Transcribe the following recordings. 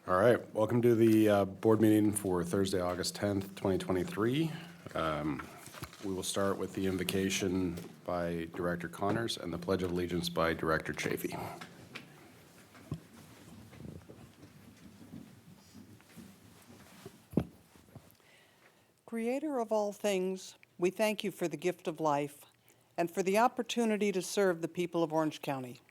All right, welcome to the board meeting for Thursday, August 10th, 2023. We will start with the invocation by Director Connors and the Pledge of Allegiance by Director Chafee. Creator of all things, we thank you for the gift of life and for the opportunity to serve the people of Orange County.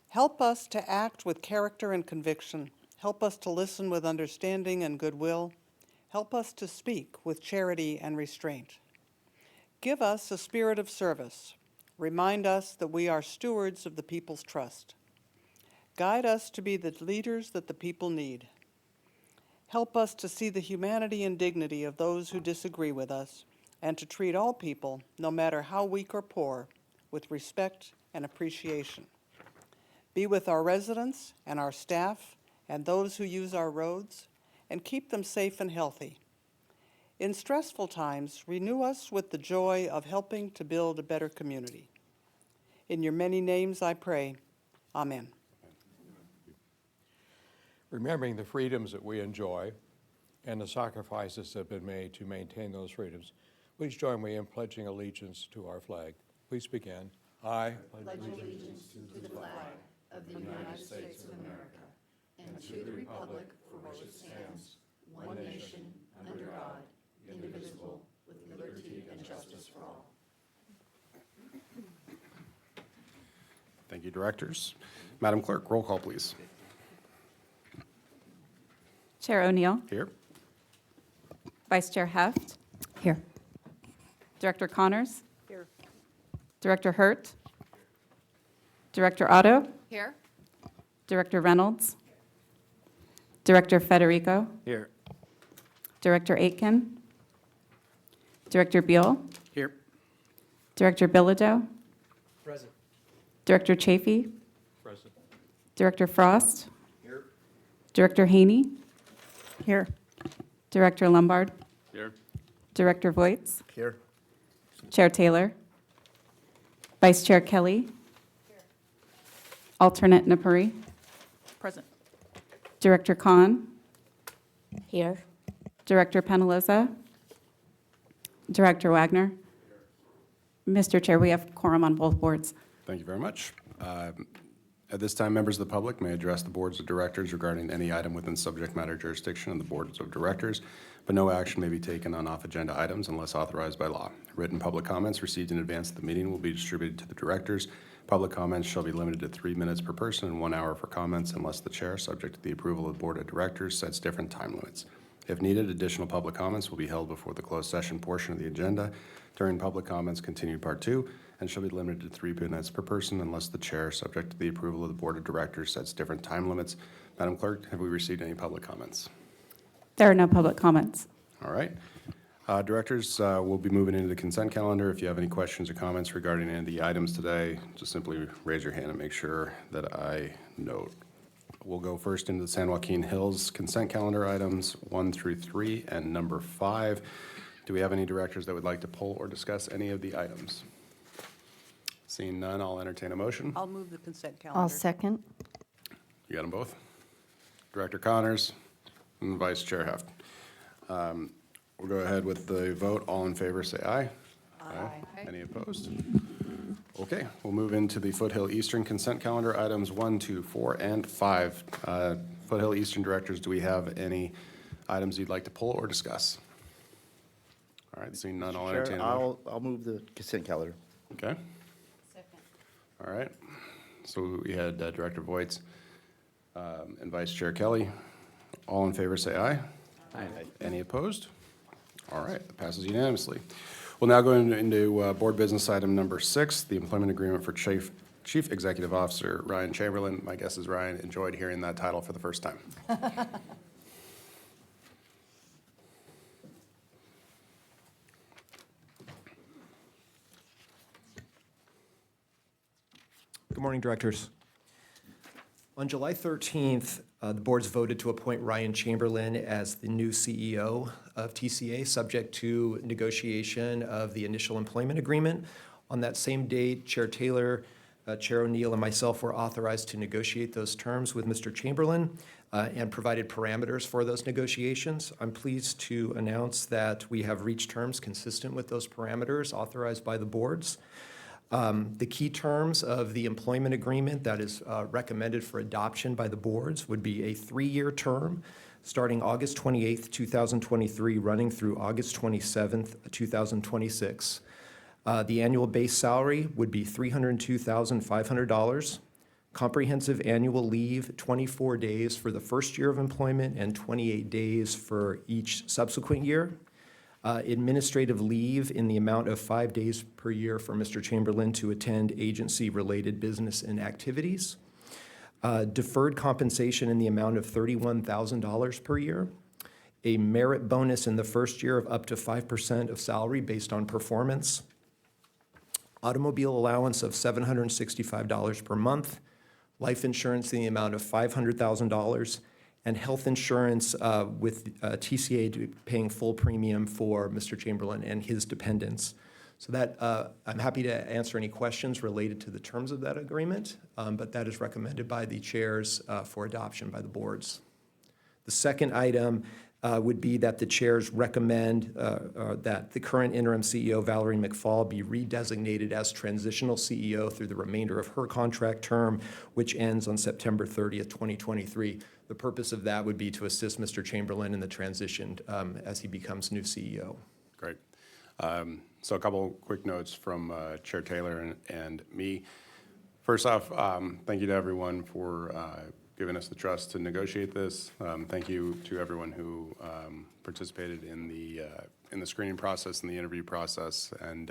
Help us to act with character and conviction. Help us to listen with understanding and goodwill. Help us to speak with charity and restraint. Give us a spirit of service. Remind us that we are stewards of the people's trust. Guide us to be the leaders that the people need. Help us to see the humanity and dignity of those who disagree with us and to treat all people, no matter how weak or poor, with respect and appreciation. Be with our residents and our staff and those who use our roads, and keep them safe and healthy. In stressful times, renew us with the joy of helping to build a better community. In your many names I pray, amen. Remembering the freedoms that we enjoy and the sacrifices that have been made to maintain those freedoms, please join me in pledging allegiance to our flag. Please begin. I pledge allegiance to the flag of the United States of America and to the republic for which it stands, one nation, under God, indivisible, with liberty and justice for all. Thank you, directors. Madam Clerk, roll call, please. Chair O'Neill. Here. Vice Chair Heft. Here. Director Connors. Here. Director Hurt. Director Otto. Here. Director Reynolds. Director Federico. Here. Director Aitken. Director Beal. Here. Director Bilodeau. Present. Director Chafee. Present. Director Frost. Here. Director Haney. Here. Director Lombard. Here. Director Voits. Here. Chair Taylor. Vice Chair Kelly. Alternate Napuri. Present. Director Khan. Here. Director Penaloza. Director Wagner. Mr. Chair, we have quorum on both boards. Thank you very much. At this time, members of the public may address the boards of directors regarding any item within subject matter jurisdiction of the boards of directors, but no action may be taken on off-agenda items unless authorized by law. Written public comments received in advance of the meeting will be distributed to the directors. Public comments shall be limited to 3 minutes per person and 1 hour for comments unless the chair, subject to the approval of the board of directors, sets different time limits. If needed, additional public comments will be held before the closed session portion of the agenda. During public comments, continue part 2 and shall be limited to 3 minutes per person unless the chair, subject to the approval of the board of directors, sets different time limits. Madam Clerk, have we received any public comments? There are no public comments. All right. Directors, we'll be moving into the consent calendar. If you have any questions or comments regarding any of the items today, just simply raise your hand and make sure that I note. We'll go first into the San Joaquin Hills consent calendar items 1 through 3 and number 5. Do we have any directors that would like to pull or discuss any of the items? Seeing none, I'll entertain a motion. I'll move the consent calendar. I'll second. You got them both? Director Connors and Vice Chair Heft. We'll go ahead with the vote. All in favor, say aye. Aye. Any opposed? Okay, we'll move into the Foothill Eastern consent calendar, items 1, 2, 4, and 5. Foothill Eastern directors, do we have any items you'd like to pull or discuss? All right, seeing none, I'll entertain a motion. I'll move the consent calendar. Okay, Second. all right. So we had Director Voits and Vice Chair Kelly. All in favor, say aye. Aye. Any opposed? All right, that passes unanimously. We'll now go into board business item number 6, the employment agreement for Chief Executive Officer Ryan Chamberlain. My guess is Ryan enjoyed hearing that title for the first time. Good morning, directors. On July 13th, the boards voted to appoint Ryan Chamberlain as the new CEO of TCA, subject to negotiation of the initial employment agreement. On that same date, Chair Taylor Chair O'Neill and myself were authorized to negotiate those terms with Mr. Chamberlain and provided parameters for those negotiations. I'm pleased to announce that we have reached terms consistent with those parameters authorized by the boards. The key terms of the employment agreement that is recommended for adoption by the boards would be a 3-year term starting August 28th, 2023, running through August 27th, 2026. The annual base salary would be $302,500. Comprehensive annual leave, 24 days for the first year of employment and 28 days for each subsequent year. Administrative leave in the amount of 5 days per year for Mr. Chamberlain to attend agency-related business and activities. Deferred compensation in the amount of $31,000 per year. A merit bonus in the first year of up to 5% of salary based on performance. Automobile allowance of $765 per month. Life insurance in the amount of $500,000. And health insurance with TCA paying full premium for Mr. Chamberlain and his dependents. So that, I'm happy to answer any questions related to the terms of that agreement, but that is recommended by the chairs for adoption by the boards. The second item would be that the chairs recommend that the current interim CEO, Valerie McFall, be redesignated as transitional CEO through the remainder of her contract term, which ends on September 30th, 2023. The purpose of that would be to assist Mr. Chamberlain in the transition as he becomes new CEO. Great. So a couple quick notes from Chair Taylor and me. First off, thank you to everyone for giving us the trust to negotiate this. Thank you to everyone who participated in the screening process and the interview process. And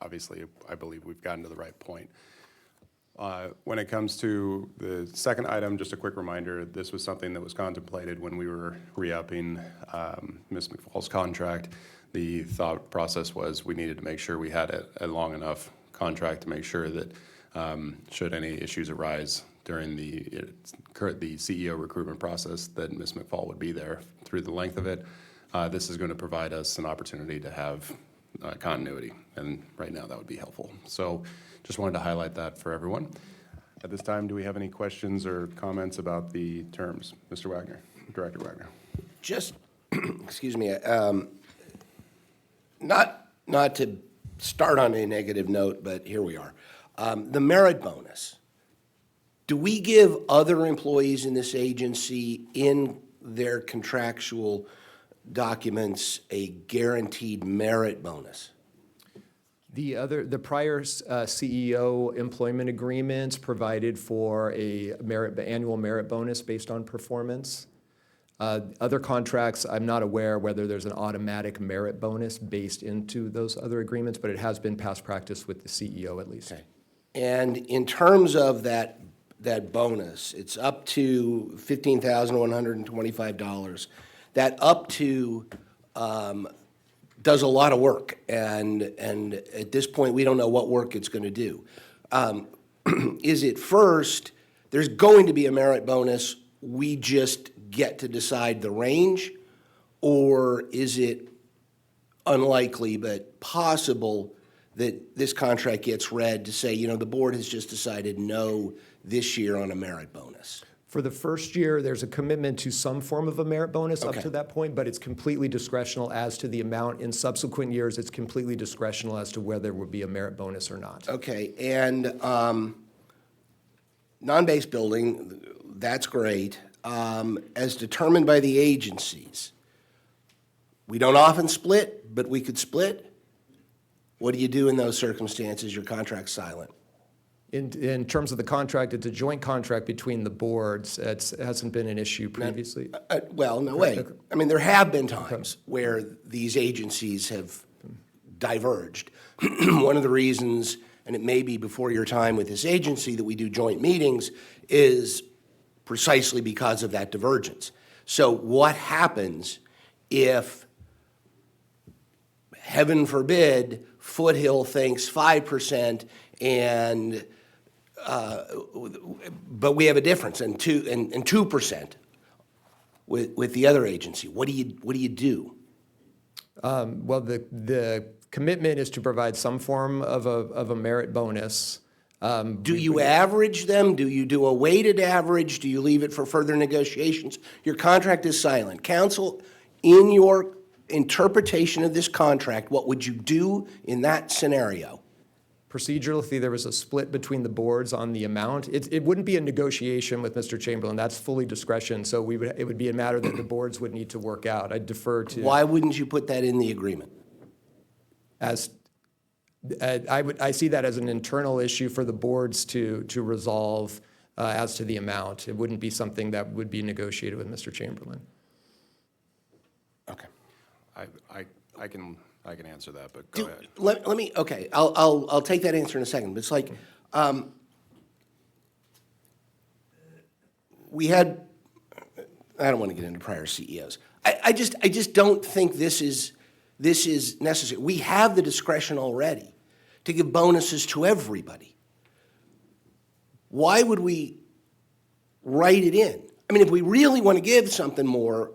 obviously, I believe we've gotten to the right point. When it comes to the second item, just a quick reminder, this was something that was contemplated when we were re-upping Ms. McFall's contract. The thought process was we needed to make sure we had a long enough contract to make sure that should any issues arise during the CEO recruitment process, that Ms. McFall would be there through the length of it. This is going to provide us an opportunity to have continuity, and right now that would be helpful. So just wanted to highlight that for everyone. At this time, do we have any questions or comments about the terms? Mr. Wagner, Director Wagner. Just, excuse me, not to start on a negative note, but here we are. The merit bonus. Do we give other employees in this agency in their contractual documents a guaranteed merit bonus? The prior CEO employment agreements provided for a annual merit bonus based on performance. Other contracts, I'm not aware whether there's an automatic merit bonus based into those other agreements, but it has been past practice with the CEO at least. Okay. And in terms of that bonus, it's up to $15,125. That up to does a lot of work, and at this point, we don't know what work it's going to do. Is it first, there's going to be a merit bonus, we just get to decide the range, or is it unlikely but possible that this contract gets read to say, the board has just decided no this year on a merit bonus? For the first year, there's a commitment to some form of a merit bonus up Okay. to that point, but it's completely discretional as to the amount. In subsequent years, it's completely discretional as to whether there would be a merit bonus or not. Okay, and non-base building, that's great. As determined by the agencies, we don't often split, but we could split. What do you do in those circumstances? Your contract's silent. In terms of the contract, it's a joint contract between the boards. It hasn't been an issue previously. Well, no way. I mean, there have been times where these agencies have diverged. One of the reasons, and it may be before your time with this agency, that we do joint meetings is precisely because of that divergence. So what happens if, heaven forbid, Foothill thinks 5% and but we have a difference and 2% with the other agency? What do you do? Well, the commitment is to provide some form of a merit bonus. Do you average them? Do you do a weighted average? Do you leave it for further negotiations? Your contract is silent. Counsel, in your interpretation of this contract, what would you do in that scenario? Procedurally, there was a split between the boards on the amount. It wouldn't be a negotiation with Mr. Chamberlain. That's fully discretion, so it would be a matter that the boards would need to work out. I'd defer to. Why wouldn't you put that in the agreement? I see that as an internal issue for the boards to resolve as to the amount. It wouldn't be something that would be negotiated with Mr. Chamberlain. Okay. I can answer that, but go ahead. Let me, okay, I'll take that answer in a second, but it's like, we had, I don't want to get into prior CEOs. I just don't think this is necessary. We have the discretion already to give bonuses to everybody. Why would we write it in? I mean, if we really want to give something more,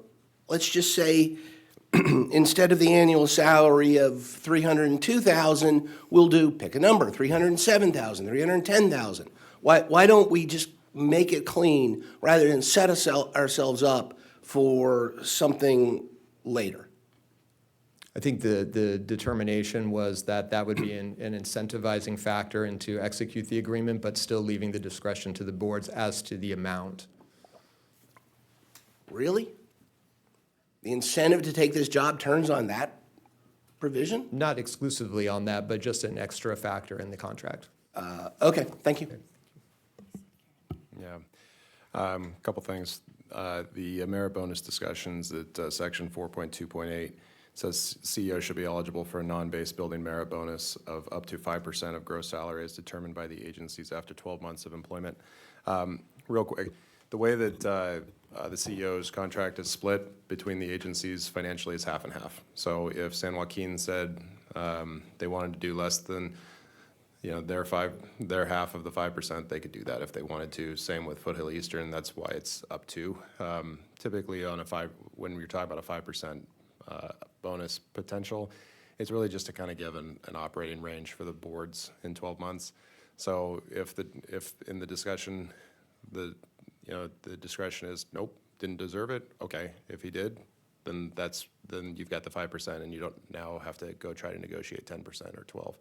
let's just say, instead of the annual salary of $302,000, we'll do, pick a number, $307,000, $310,000. Why don't we just make it clean rather than set ourselves up for something later? I think the determination was that that would be an incentivizing factor and to execute the agreement, but still leaving the discretion to the boards as to the amount. Really? The incentive to take this job turns on that provision? Not exclusively on that, but just an extra factor in the contract. Okay, thank you. Yeah. Couple things. The merit bonus discussions at section 4.2.8 says CEO should be eligible for a non-base building merit bonus of up to 5% of gross salary as determined by the agencies after 12 months of employment. Real quick, the way that the CEO's contract is split between the agencies financially is half and half. So if San Joaquin said they wanted to do less than their half of the 5%, they could do that if they wanted to. Same with Foothill Eastern. That's why it's up to. Typically on when you're talking about a 5% bonus potential, it's really just to kind of give an operating range for the boards in 12 months. So if in the discussion the discretion is nope, didn't deserve it, okay. If he did, then you've got the 5%, and you don't now have to go try to negotiate 10% or 12.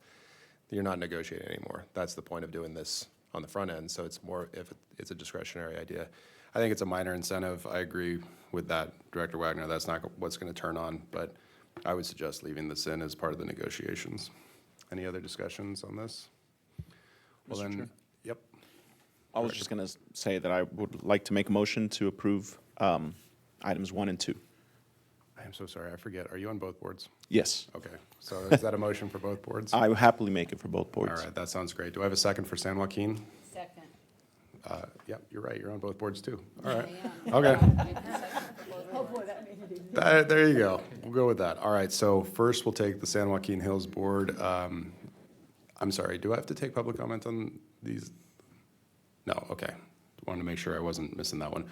You're not negotiating anymore. That's the point of doing this on the front end. So it's more if it's a discretionary idea. I think it's a minor incentive. I agree with that, Director Wagner. That's not what's going to turn on, but I would suggest leaving this in as part of the negotiations. Any other discussions on this? Well Mr. then, Chair? yep. I was just going to say that I would like to make a motion to approve items 1 and 2. I am so sorry, I forget. Are you on both boards? Yes, Okay, so is that a motion for both boards? I will happily make it for both boards. All right, that sounds great. Do I have a second for San Joaquin? Second. Yep, you're right, you're on both boards too. All right, okay. There you go, we'll go with that. All right, so first we'll take the San Joaquin Hills Board. I'm sorry, do I have to take public comment on these? No, okay. Wanted to make sure I wasn't missing that one.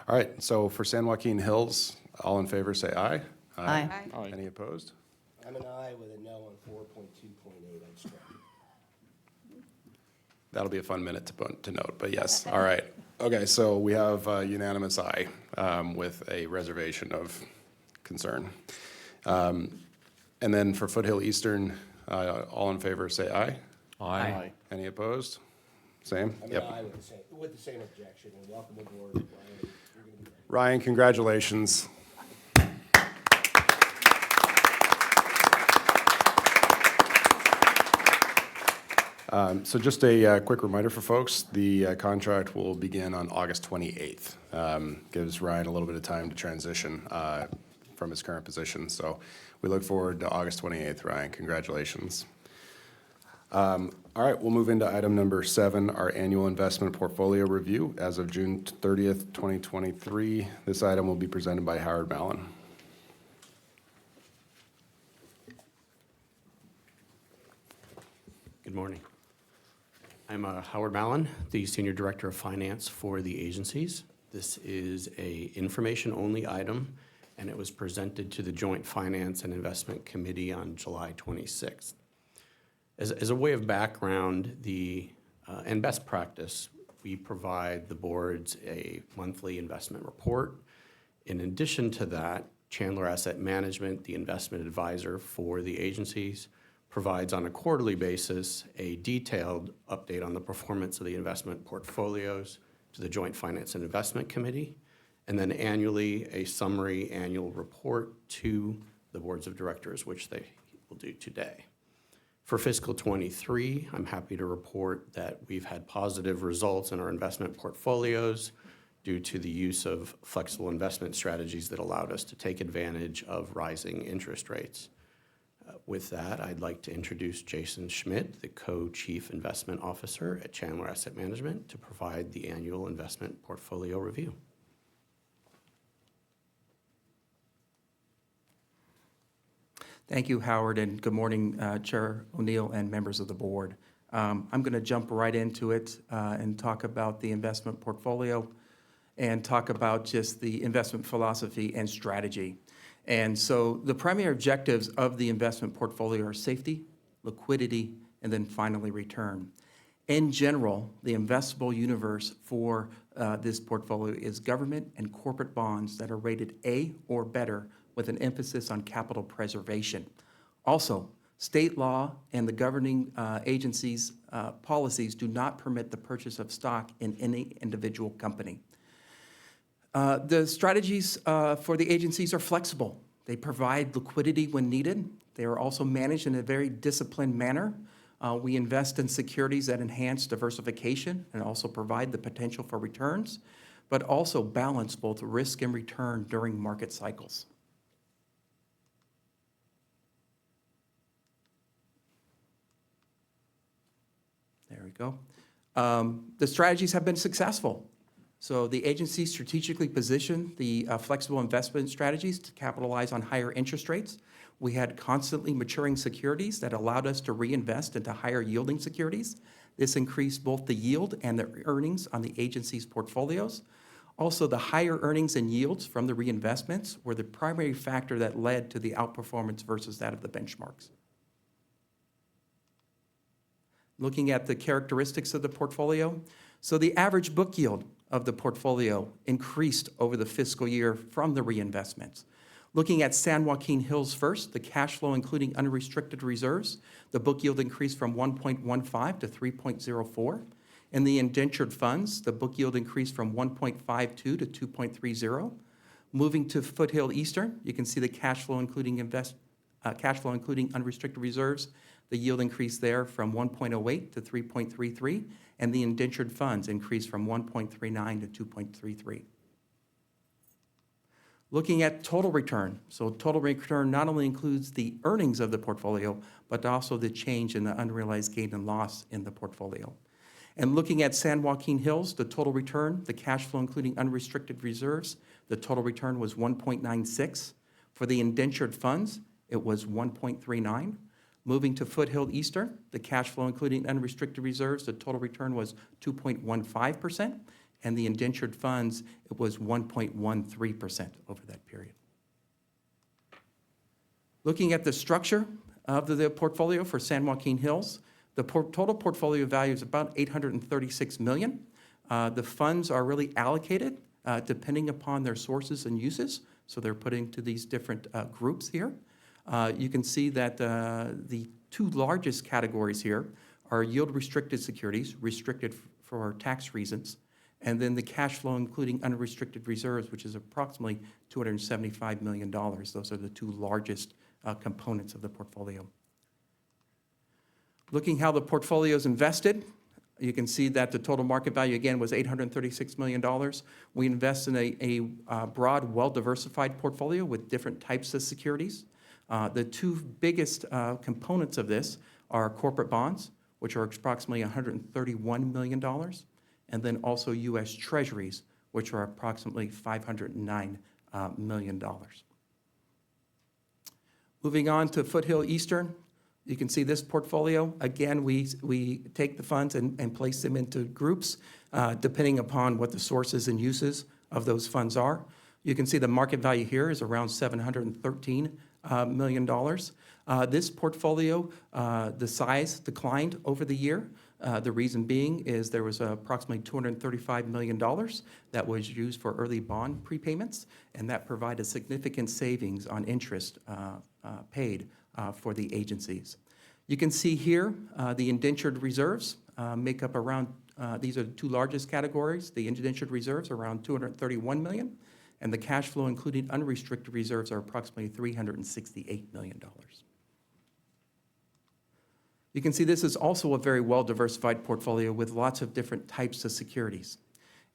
All right, so for San Joaquin Hills, all in favor say aye. Aye. Aye. Any opposed? I'm an aye with a no on 4.2.8. I'd strike. That'll be a fun minute to note, but yes, all right. Okay, so we have unanimous aye with a reservation of concern. And then for Foothill Eastern, all in favor say aye. Aye. Any opposed? Same? I'm an Yep. aye with the same objection, and welcome aboard, Ryan. You're gonna be great. Ryan, congratulations. So just a quick reminder for folks, the contract will begin on August 28th. Gives Ryan a little bit of time to transition from his current position. So we look forward to August 28th, Ryan. Congratulations. All right, we'll move into item number 7, our annual investment portfolio review. As of June 30th, 2023, this item will be presented by Howard Mallon. Good morning. I'm Howard Mallon, the Senior Director of Finance for the agencies. This is a information-only item, and it was presented to the Joint Finance and Investment Committee on July 26th. As a way of background, the And best practice, we provide the boards a monthly investment report. In addition to that, Chandler Asset Management, the investment advisor for the agencies, provides on a quarterly basis a detailed update on the performance of the investment portfolios to the Joint Finance and Investment Committee, and then annually a summary annual report to the boards of directors, which they will do today. For fiscal '23, I'm happy to report that we've had positive results in our investment portfolios due to the use of flexible investment strategies that allowed us to take advantage of rising interest rates. With that, I'd like to introduce Jason Schmidt, the Co-Chief Investment Officer at Chandler Asset Management, to provide the annual investment portfolio review. Thank you, Howard, and good morning, Chair O'Neill and members of the board. I'm going to jump right into it and talk about the investment portfolio and talk about just the investment philosophy and strategy. And so the primary objectives of the investment portfolio are safety, liquidity, and then finally return. In general, the investable universe for this portfolio is government and corporate bonds that are rated A or better with an emphasis on capital preservation. Also, state law and the governing agencies' policies do not permit the purchase of stock in any individual company. The strategies for the agencies are flexible. They provide liquidity when needed. They are also managed in a very disciplined manner. We invest in securities that enhance diversification and also provide the potential for returns, but also balance both risk and return during market cycles. There we go. The strategies have been successful. So the agency strategically positioned the flexible investment strategies to capitalize on higher interest rates. We had constantly maturing securities that allowed us to reinvest into higher yielding securities. This increased both the yield and the earnings on the agency's portfolios. Also, the higher earnings and yields from the reinvestments were the primary factor that led to the outperformance versus that of the benchmarks. Looking at the characteristics of the portfolio, so the average book yield of the portfolio increased over the fiscal year from the reinvestments. Looking at San Joaquin Hills first, the cash flow including unrestricted reserves, the book yield increased from 1.15 to 3.04. In the indentured funds, the book yield increased from 1.52 to 2.30. Moving to Foothill Eastern, you can see the cash flow including unrestricted reserves. The yield increased there from 1.08 to 3.33, and the indentured funds increased from 1.39 to 2.33. Looking at total return, so total return not only includes the earnings of the portfolio, but also the change in the unrealized gain and loss in the portfolio. And looking at San Joaquin Hills, the total return, the cash flow including unrestricted reserves, the total return was 1.96. For the indentured funds, it was 1.39. Moving to Foothill Eastern, the cash flow including unrestricted reserves, the total return was 2.15%, and the indentured funds, it was 1.13% over that period. Looking at the structure of the portfolio for San Joaquin Hills, the total portfolio value is about $836 million. The funds are really allocated depending upon their sources and uses, so they're put into these different groups here. You can see that the two largest categories here are yield-restricted securities, restricted for tax reasons, and then the cash flow including unrestricted reserves, which is approximately $275 million. Those are the two largest components of the portfolio. Looking how the portfolio is invested, you can see that the total market value, again, was $836 million. We invest in a broad, well-diversified portfolio with different types of securities. The two biggest components of this are corporate bonds, which are approximately $131 million, and then also U.S. Treasuries, which are approximately $509 million. Moving on to Foothill Eastern, you can see this portfolio. Again, we take the funds and place them into groups depending upon what the sources and uses of those funds are. You can see the market value here is around $713 million. This portfolio, the size declined over the year. The reason being is there was approximately $235 million that was used for early bond prepayments, and that provided significant savings on interest paid for the agencies. You can see here the indentured reserves make up around, these are the two largest categories. The indentured reserves are around $231 million, and the cash flow, including unrestricted reserves, are approximately $368 million. You can see this is also a very well-diversified portfolio with lots of different types of securities.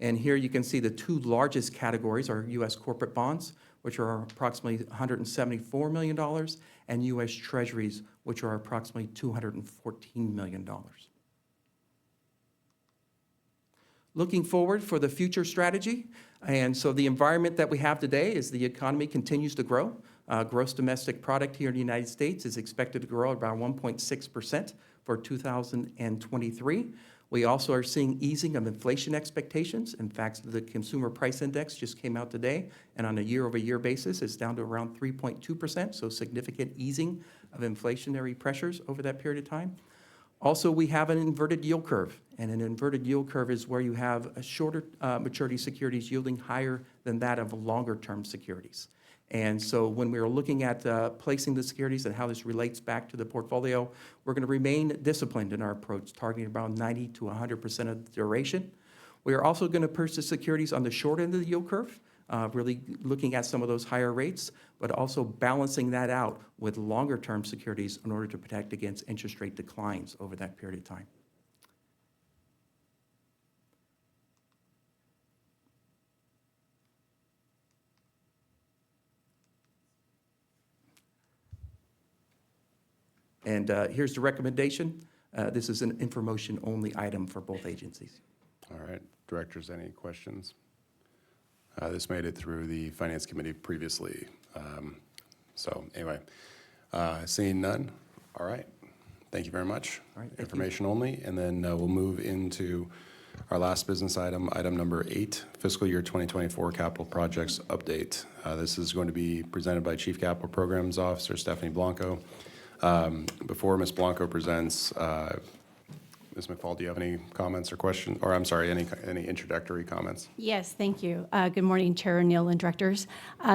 And here you can see the two largest categories are U.S. corporate bonds, which are approximately $174 million, and U.S. Treasuries, which are approximately $214 million. Looking forward for the future strategy, and so the environment that we have today is the economy continues to grow. Gross domestic product here in the United States is expected to grow about 1.6% for 2023. We also are seeing easing of inflation expectations. In fact, the Consumer Price Index just came out today, and on a year-over-year basis, it's down to around 3.2%, so significant easing of inflationary pressures over that period of time. Also, we have an inverted yield curve, and an inverted yield curve is where you have a shorter maturity securities yielding higher than that of longer-term securities. And so when we're looking at placing the securities and how this relates back to the portfolio, we're going to remain disciplined in our approach, targeting around 90 to 100% of the duration. We are also going to purchase securities on the short end of the yield curve, really looking at some of those higher rates, but also balancing that out with longer-term securities in order to protect against interest rate declines over that period of time. And here's the recommendation. This is an information-only item for both agencies. All right, directors, any questions? This made it through the Finance Committee previously. So anyway, seeing none, all right. Thank you very much. All right, thank Information only, and then we'll move into our last business item, item number 8, fiscal year 2024 capital projects update. This is going to be presented by Chief Capital Programs Officer Stephanie Blanco. Before Ms. Blanco presents, Ms. McFall, do you have any comments or questions? Or I'm sorry, any introductory comments? Yes, thank you. Good morning, Chair O'Neill and directors.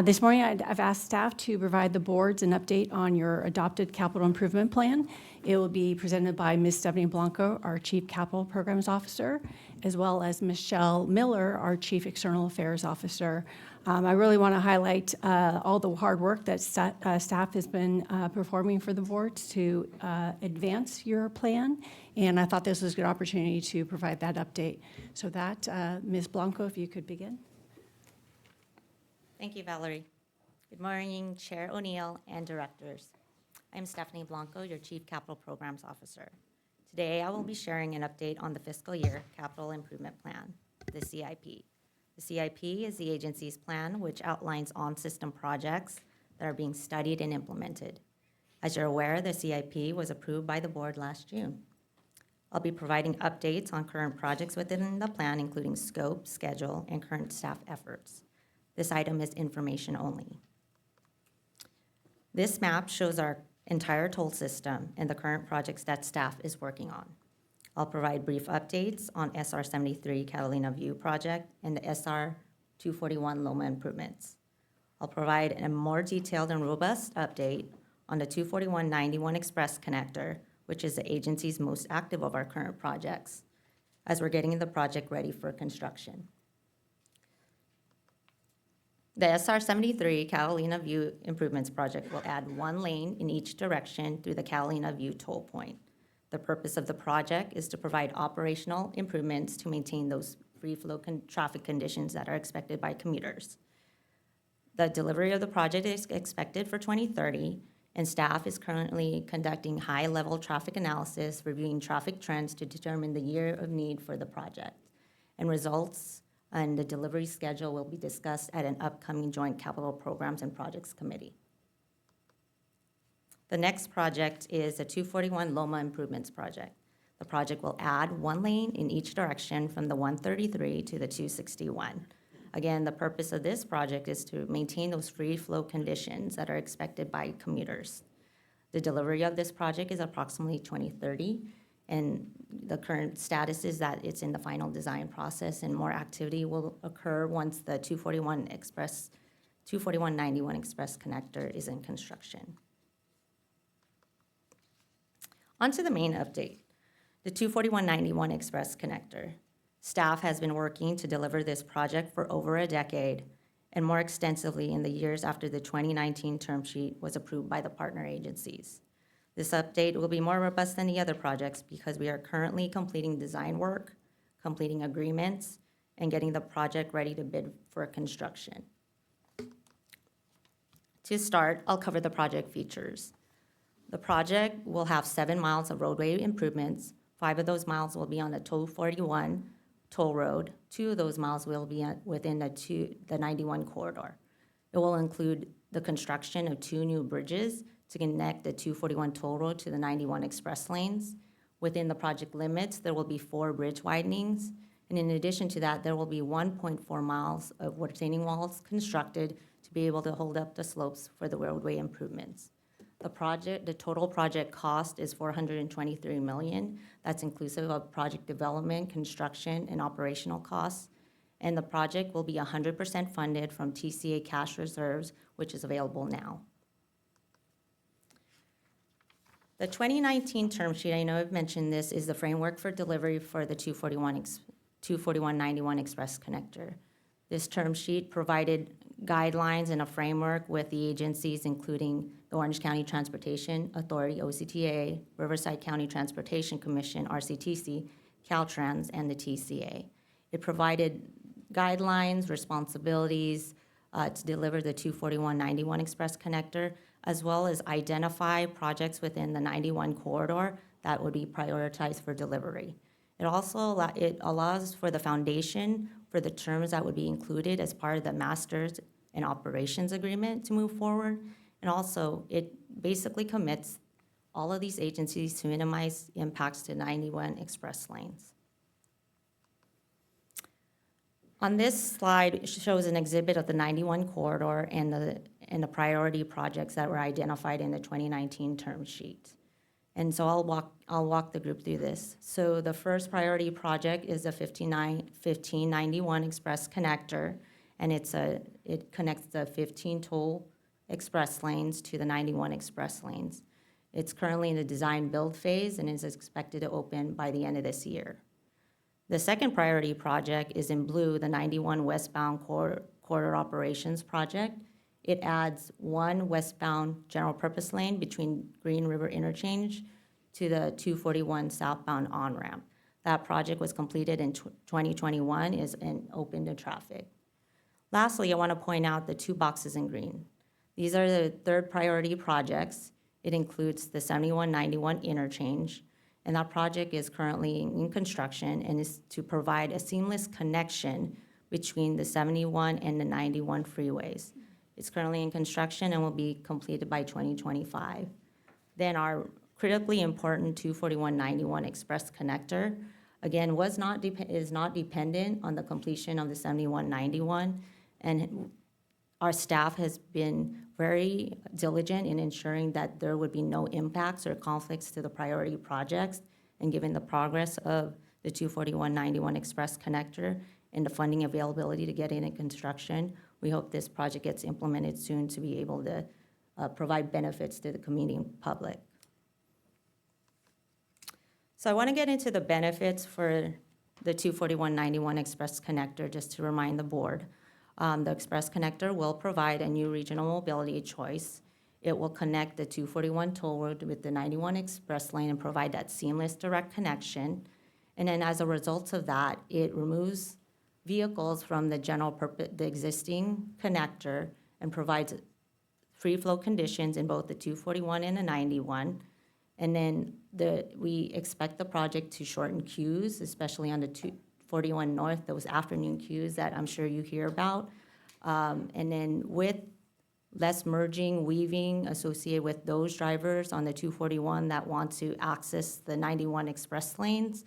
This morning, I've asked staff to provide the boards an update on your adopted capital improvement plan. It will be presented by Ms. Stephanie Blanco, our Chief Capital Programs Officer, as well as Michelle Miller, our Chief External Affairs Officer. I really want to highlight all the hard work that staff has been performing for the boards to advance your plan, and I thought this was a good opportunity to provide that update. So that, Ms. Blanco, if you could begin. Thank you, Valerie. Good morning, Chair O'Neill and directors. I'm Stephanie Blanco, your Chief Capital Programs Officer. Today, I will be sharing an update on the fiscal year capital improvement plan, the CIP. The CIP is the agency's plan which outlines on-system projects that are being studied and implemented. As you're aware, the CIP was approved by the board last June. I'll be providing updates on current projects within the plan, including scope, schedule, and current staff efforts. This item is information only. This map shows our entire toll system and the current projects that staff is working on. I'll provide brief updates on SR 73 Catalina View project and the SR 241 Loma improvements. I'll provide a more detailed and robust update on the 241-91 Express connector, which is the agency's most active of our current projects, as we're getting the project ready for construction. The SR 73 Catalina View Improvements Project will add one lane in each direction through the Catalina View toll point. The purpose of the project is to provide operational improvements to maintain those free flow traffic conditions that are expected by commuters. The delivery of the project is expected for 2030, and staff is currently conducting high-level traffic analysis, reviewing traffic trends to determine the year of need for the project. And results and the delivery schedule will be discussed at an upcoming Joint Capital Programs and Projects Committee. The next project is the 241 Loma Improvements Project. The project will add one lane in each direction from the 133 to the 261. Again, the purpose of this project is to maintain those free flow conditions that are expected by commuters. The delivery of this project is approximately 2030, And the current status is that it's in the final design process, and more activity will occur once the 24191 Express connector is in construction. On to the main update, the 24191 Express connector. Staff has been working to deliver this project for over a decade and more extensively in the years after the 2019 term sheet was approved by the partner agencies. This update will be more robust than the other projects because we are currently completing design work, completing agreements, and getting the project ready to bid for construction. To start, I'll cover the project features. The project will have 7 miles of roadway improvements. 5 of those miles will be on the 241 toll road. 2 of those miles will be within the 91 corridor. It will include the construction of 2 new bridges to connect the 241 toll road to the 91 express lanes. Within the project limits, there will be 4 bridge widenings. And in addition to that, there will be 1.4 miles of retaining walls constructed to be able to hold up the slopes for the roadway improvements. The total project cost is $423 million. That's inclusive of project development, construction, and operational costs. And the project will be 100% funded from TCA cash reserves, which is available now. The 2019 term sheet, I know I've mentioned this, is the framework for delivery for the 24191 Express connector. This term sheet provided guidelines and a framework with the agencies, including the Orange County Transportation Authority, OCTA, Riverside County Transportation Commission, RCTC, Caltrans, and the TCA. It provided guidelines, responsibilities to deliver the 24191 Express connector, as well as identify projects within the 91 corridor that would be prioritized for delivery. It also allows for the foundation for the terms that would be included as part of the Masters and Operations Agreement to move forward. And also, it basically commits all of these agencies to minimize impacts to 91 express lanes. On this slide, it shows an exhibit of the 91 corridor and the priority projects that were identified in the 2019 term sheet. And so I'll walk the group through this. So the first priority project is the 1591 Express connector, and it connects the 15 toll express lanes to the 91 express lanes. It's currently in the design build phase and is expected to open by the end of this year. The second priority project is in blue, the 91 westbound corridor operations project. It adds 1 westbound general purpose lane between Green River Interchange to the 241 southbound on-ramp. That project was completed in 2021, is open to traffic. Lastly, I want to point out the 2 boxes in green. These are the third priority projects. It includes the 7191 interchange, and that project is currently in construction and is to provide a seamless connection between the 71 and the 91 freeways. It's currently in construction and will be completed by 2025. Then our critically important 24191 Express connector, again, is not dependent on the completion of the 7191, and our staff has been very diligent in ensuring that there would be no impacts or conflicts to the priority projects. And given the progress of the 24191 Express connector and the funding availability to get in construction, we hope this project gets implemented soon to be able to provide benefits to the community and public. So I want to get into the benefits for the 24191 Express connector, just to remind the board. The Express connector will provide a new regional mobility choice. It will connect the 241 toll road with the 91 express lane and provide that seamless direct connection. And then as a result of that, it removes vehicles from the existing connector and provides free flow conditions in both the 241 and the 91. And then we expect the project to shorten queues, especially on the 241 North, those afternoon queues that I'm sure you hear about. And then with less merging, weaving associated with those drivers on the 241 that want to access the 91 express lanes,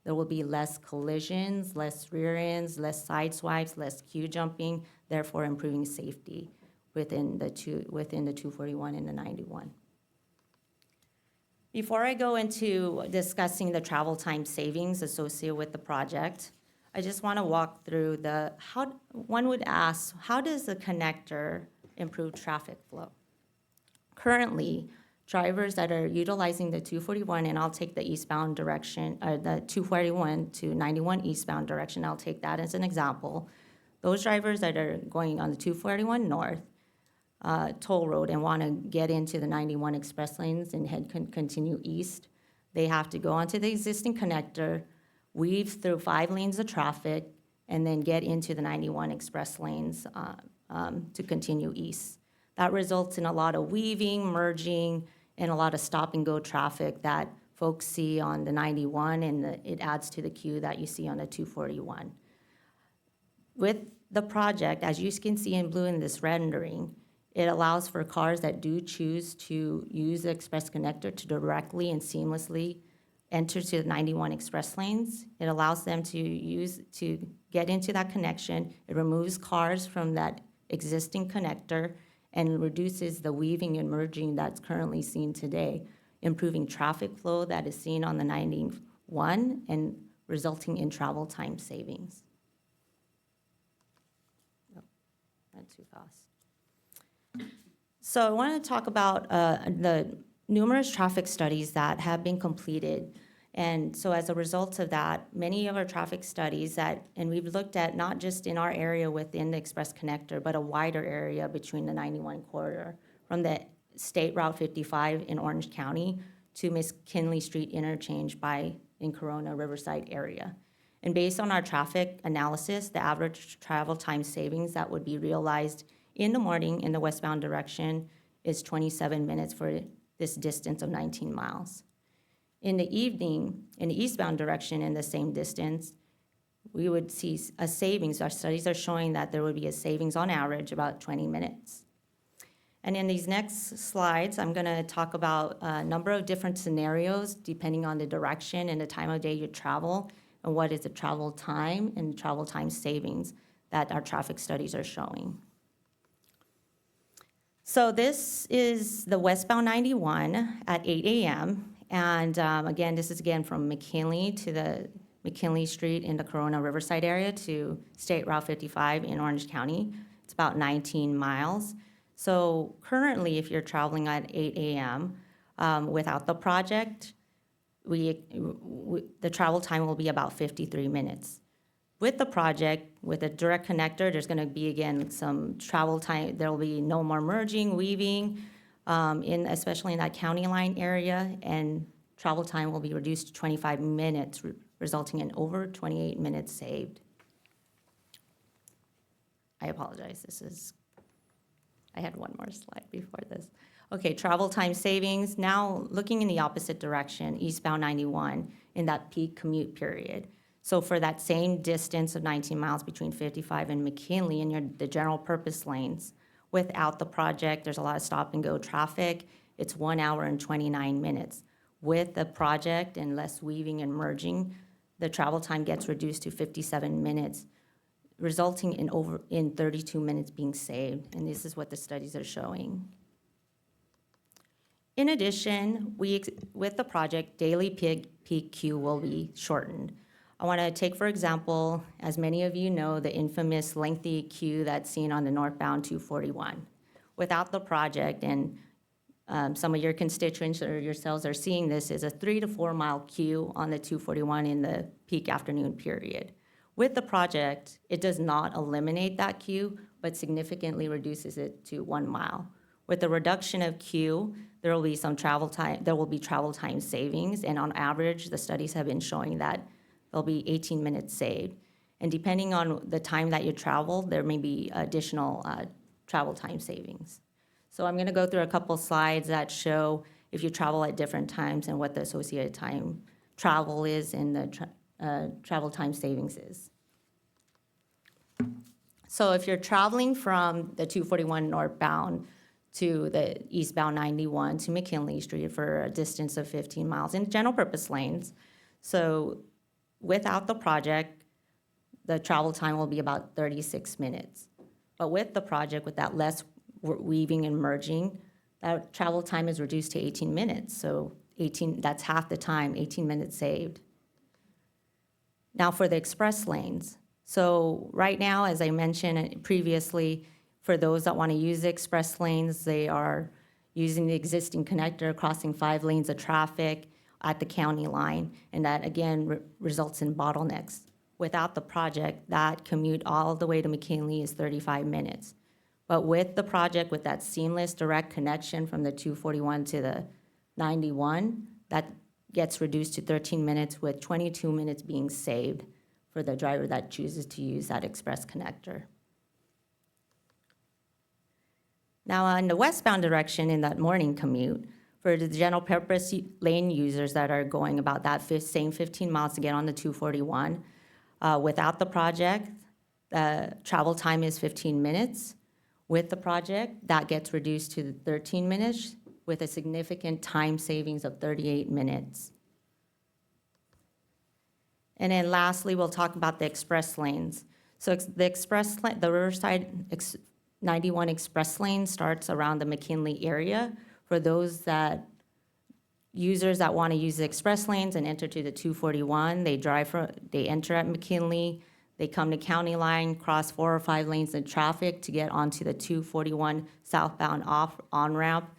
there will be less collisions, less rear ends, less side swipes, less queue jumping, therefore improving safety within the 241 and the 91. Before I go into discussing the travel time savings associated with the project, I just want to walk through one would ask, how does the connector improve traffic flow? Currently, drivers that are utilizing the 241, and I'll take the eastbound direction, or the 241 to 91 eastbound direction, I'll take that as an example. Those drivers that are going on the 241 north toll road and want to get into the 91 express lanes and continue east, they have to go onto the existing connector, weave through 5 lanes of traffic, and then get into the 91 express lanes to continue east. That results in a lot of weaving, merging, and a lot of stop-and-go traffic that folks see on the 91, and it adds to the queue that you see on the 241. With the project, as you can see in blue in this rendering, it allows for cars that do choose to use the express connector to directly and seamlessly enter to the 91 express lanes. It allows them to get into that connection. It removes cars from that existing connector and reduces the weaving and merging that's currently seen today, improving traffic flow that is seen on the 91 and resulting in travel time savings. Oh, not too fast. So I want to talk about the numerous traffic studies that have been completed. And so as a result of that, many of our traffic studies and we've looked at not just in our area within the Express Connector, but a wider area between the 91 corridor, from the State Route 55 in Orange County to McKinley Street interchange in Corona Riverside area. And based on our traffic analysis, the average travel time savings that would be realized in the morning in the westbound direction is 27 minutes for this distance of 19 miles. In the evening, in the eastbound direction in the same distance, we would see a savings. Our studies are showing that there would be a savings on average about 20 minutes. And in these next slides, I'm gonna talk about a number of different scenarios depending on the direction and the time of day you travel, and what is the travel time and travel time savings that our traffic studies are showing. So this is the westbound 91 at 8 a.m. And again, this is from McKinley to the McKinley Street in the Corona Riverside area to State Route 55 in Orange County. It's about 19 miles. So currently, if you're traveling at 8 a.m. Without the project, the travel time will be about 53 minutes. With the project, with a direct connector, there's going to be, again, some travel time. There will be no more merging, weaving, especially in that county line area, and travel time will be reduced to 25 minutes, resulting in over 28 minutes saved. I apologize, I had one more slide before this. Okay, travel time savings. Now, looking in the opposite direction, eastbound 91, in that peak commute period. So for that same distance of 19 miles between 55 and McKinley in the general purpose lanes, without the project, there's a lot of stop and go traffic. It's 1 hour and 29 minutes. With the project and less weaving and merging, the travel time gets reduced to 57 minutes, resulting in 32 minutes being saved. And this is what the studies are showing. In addition, with the project, daily peak queue will be shortened. I want to take, for example, as many of you know, the infamous lengthy queue that's seen on the northbound 241. Without the project, and some of your constituents or yourselves are seeing this, is a 3 to 4 mile queue on the 241 in the peak afternoon period. With the project, it does not eliminate that queue, but significantly reduces it to 1 mile. With the reduction of queue, there will be travel time savings, and on average, the studies have been showing that there'll be 18 minutes saved. And depending on the time that you travel, there may be additional travel time savings. So I'm gonna go through a couple slides that show if you travel at different times and what the associated time travel is and the travel time savings is. So if you're traveling from the 241 northbound to the eastbound 91 to McKinley Street for a distance of 15 miles in general purpose lanes, so without the project, the travel time will be about 36 minutes. But with the project, with that less weaving and merging, that travel time is reduced to 18 minutes. So that's half the time, 18 minutes saved. Now for the express lanes. So right now, as I mentioned previously, for those that want to use the express lanes, they are using the existing connector, crossing 5 lanes of traffic at the county line, and that again results in bottlenecks. Without the project, that commute all the way to McKinley is 35 minutes. But with the project, with that seamless direct connection from the 241 to the 91, that gets reduced to 13 minutes, with 22 minutes being saved for the driver that chooses to use that express connector. Now, in the westbound direction in that morning commute, for the general purpose lane users that are going about that same 15 miles to get on the 241, without the project, the travel time is 15 minutes. With the project, that gets reduced to 13 minutes with a significant time savings of 38 minutes. And then lastly, we'll talk about the express lanes. So the Riverside 91 express lane starts around the McKinley area. For those users that want to use the express lanes and enter to the 241, they enter at McKinley, they come to County Line, cross 4 or 5 lanes of traffic to get onto the 241 southbound on-ramp.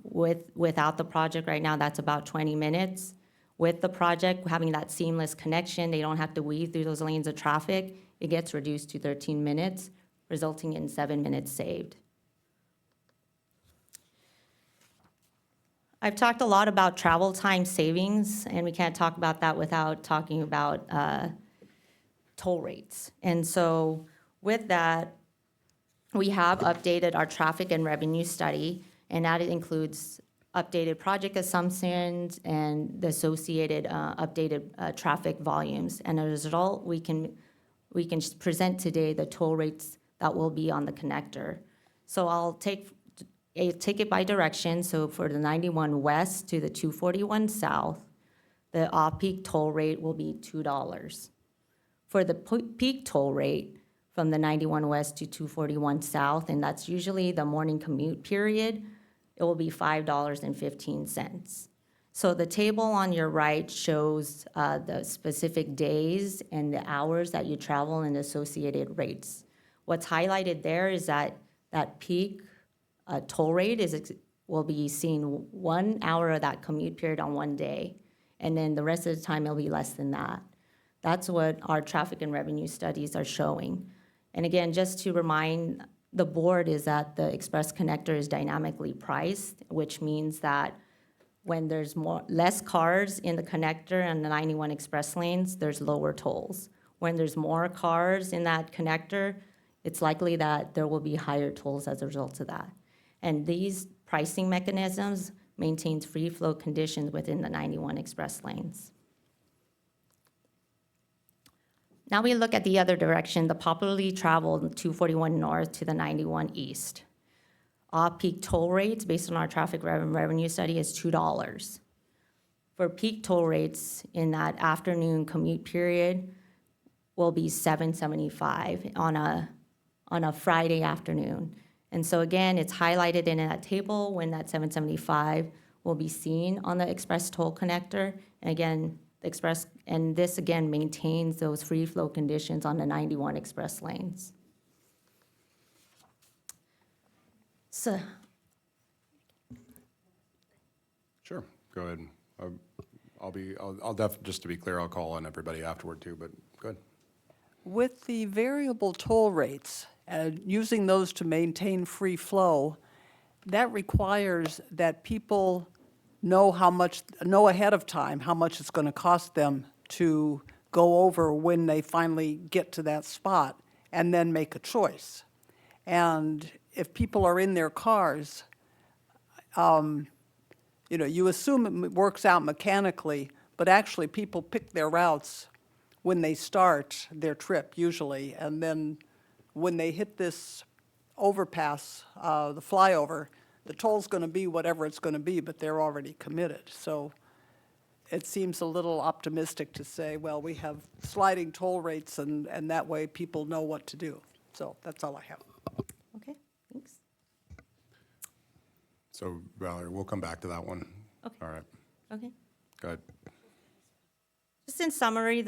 Without the project right now, that's about 20 minutes. With the project, having that seamless connection, they don't have to weave through those lanes of traffic. It gets reduced to 13 minutes, resulting in 7 minutes saved. I've talked a lot about travel time savings, and we can't talk about that without talking about toll rates. And so with that, we have updated our traffic and revenue study, and that includes updated project assumptions and the associated updated traffic volumes. And as a result, we can present today the toll rates that will be on the connector. So I'll take it by direction. So for the 91 west to the 241 south, the off-peak toll rate will be $2. For the peak toll rate from the 91 west to 241 south, and that's usually the morning commute period, it will be $5.15. So the table on your right shows the specific days and the hours that you travel and associated rates. What's highlighted there is that peak toll rate will be seen 1 hour of that commute period on one day, and then the rest of the time it'll be less than that. That's what our traffic and revenue studies are showing. And again, just to remind the board is that the express connector is dynamically priced, which means that when there's less cars in the connector and the 91 express lanes, there's lower tolls. When there's more cars in that connector, it's likely that there will be higher tolls as a result of that. And these pricing mechanisms maintains free flow conditions within the 91 express lanes. Now we look at the other direction, the popularly traveled 241 north to the 91 east. Off-peak toll rates, based on our traffic revenue study, is $2. For peak toll rates in that afternoon commute period will be $7.75 on a Friday afternoon. And so again, it's highlighted in that table when that $7.75 will be seen on the express toll connector. And again, this again maintains those free flow conditions on the 91 express lanes. So, Sure, go ahead. Just to be clear, I'll call on everybody afterward too, but go ahead. With the variable toll rates, using those to maintain free flow, that requires that people know ahead of time how much it's going to cost them to go over when they finally get to that spot, and then make a choice. And if people are in their cars, you assume it works out mechanically, but actually people pick their routes when they start their trip usually, and then when they hit this overpass, the flyover, the toll's going to be whatever it's going to be, but they're already committed. So it seems a little optimistic to say, well, we have sliding toll rates, and that way people know what to do. So that's all I have. okay, thanks. So Valerie, we'll come back to that one. Okay. All right. Okay. Go ahead. Just in summary,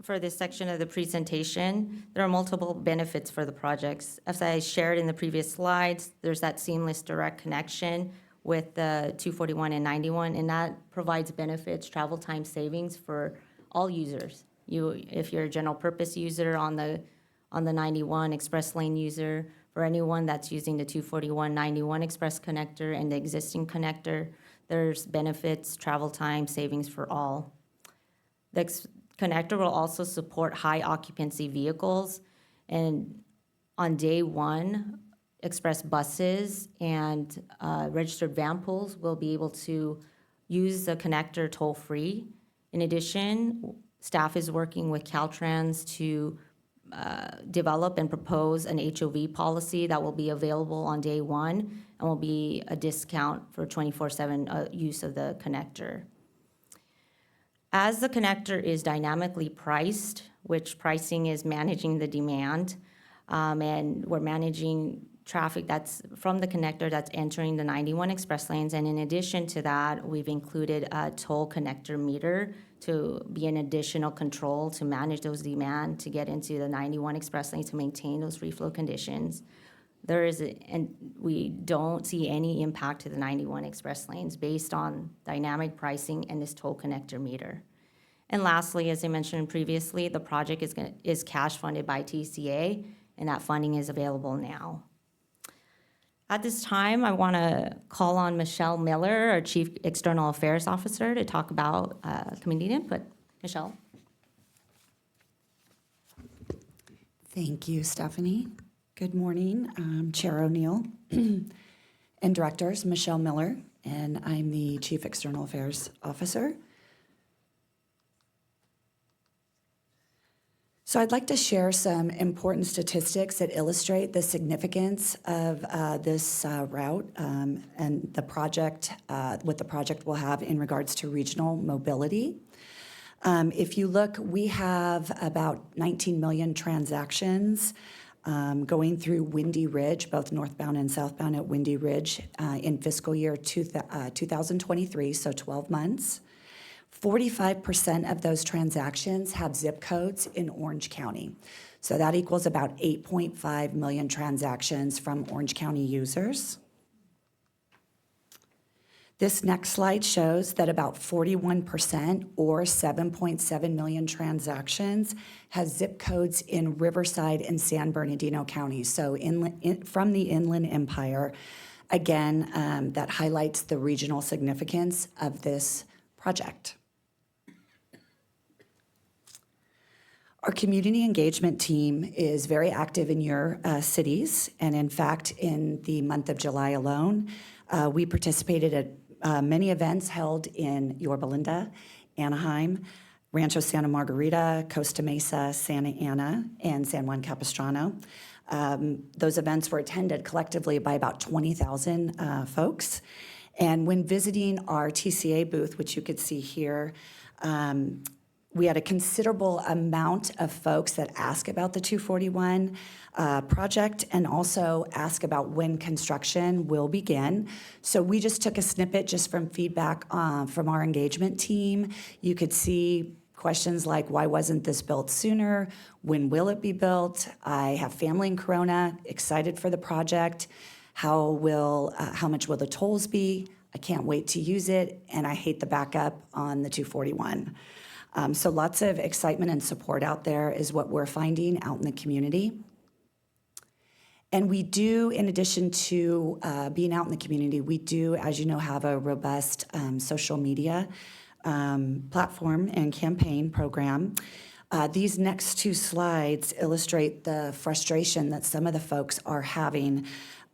for this section of the presentation, there are multiple benefits for the projects. As I shared in the previous slides, there's that seamless direct connection with the 241 and 91, and that provides benefits, travel time savings for all users. If you're a general purpose user on the 91 express lane user, for anyone that's using the 241 91 express connector and the existing connector, there's benefits, travel time savings for all. The connector will also support high occupancy vehicles, and on day one, express buses and registered van pools will be able to use the connector toll-free. In addition, staff is working with Caltrans to develop and propose an HOV policy that will be available on day one and will be a discount for 24/7 use of the connector. As the connector is dynamically priced, which pricing is managing the demand, and we're managing traffic that's from the connector that's entering the 91 express lanes. And in addition to that, we've included a toll connector meter to be an additional control to manage those demand to get into the 91 express lanes to maintain those reflow conditions. And we don't see any impact to the 91 express lanes based on dynamic pricing and this toll connector meter. And lastly, as I mentioned previously, the project is cash funded by TCA, and that funding is available now. At this time, I want to call on Michelle Miller, our Chief External Affairs Officer, to talk about community input. Michelle. Thank you, Stephanie. Good morning, Chair O'Neill and directors. Michelle Miller, and I'm the Chief External Affairs Officer. So I'd like to share some important statistics that illustrate the significance of this route and the project, what the project will have in regards to regional mobility. If you look, we have about 19 million transactions going through Windy Ridge, both northbound and southbound at Windy Ridge in fiscal year 2023, so 12 months. 45% of those transactions have zip codes in Orange County. So that equals about 8.5 million transactions from Orange County users. This next slide shows that about 41% or 7.7 million transactions has zip codes in Riverside and San Bernardino counties. So from the Inland Empire, again, that highlights the regional significance of this project. Our community engagement team is very active in your cities, and in fact, in the month of July alone, we participated at many events held in Yorba Linda, Anaheim, Rancho Santa Margarita, Costa Mesa, Santa Ana, and San Juan Capistrano. Those events were attended collectively by about 20,000 folks. And when visiting our TCA booth, which you could see here, we had a considerable amount of folks that ask about the 241 project and also ask about when construction will begin. So we just took a snippet just from feedback from our engagement team. You could see questions like, why wasn't this built sooner? When will it be built? I have family in Corona, excited for the project. How much will the tolls be? I can't wait to use it, and I hate the backup on the 241. So lots of excitement and support out there is what we're finding out in the community. And we do, in addition to being out in the community, we do, as you know, have a robust social media platform and campaign program. These next two slides illustrate the frustration that some of the folks are having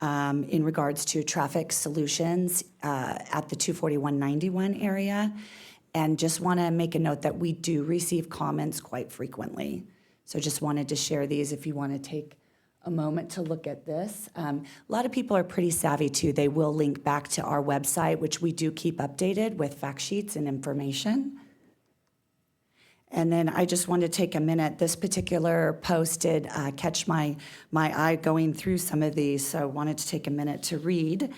in regards to traffic solutions at the 241-91 area. And just want to make a note that we do receive comments quite frequently. So just wanted to share these if you want to take a moment to look at this. A lot of people are pretty savvy too. They will link back to our website, which we do keep updated with fact sheets and information. And then I just wanted to take a minute. This particular post did catch my eye going through some of these, so I wanted to take a minute to read.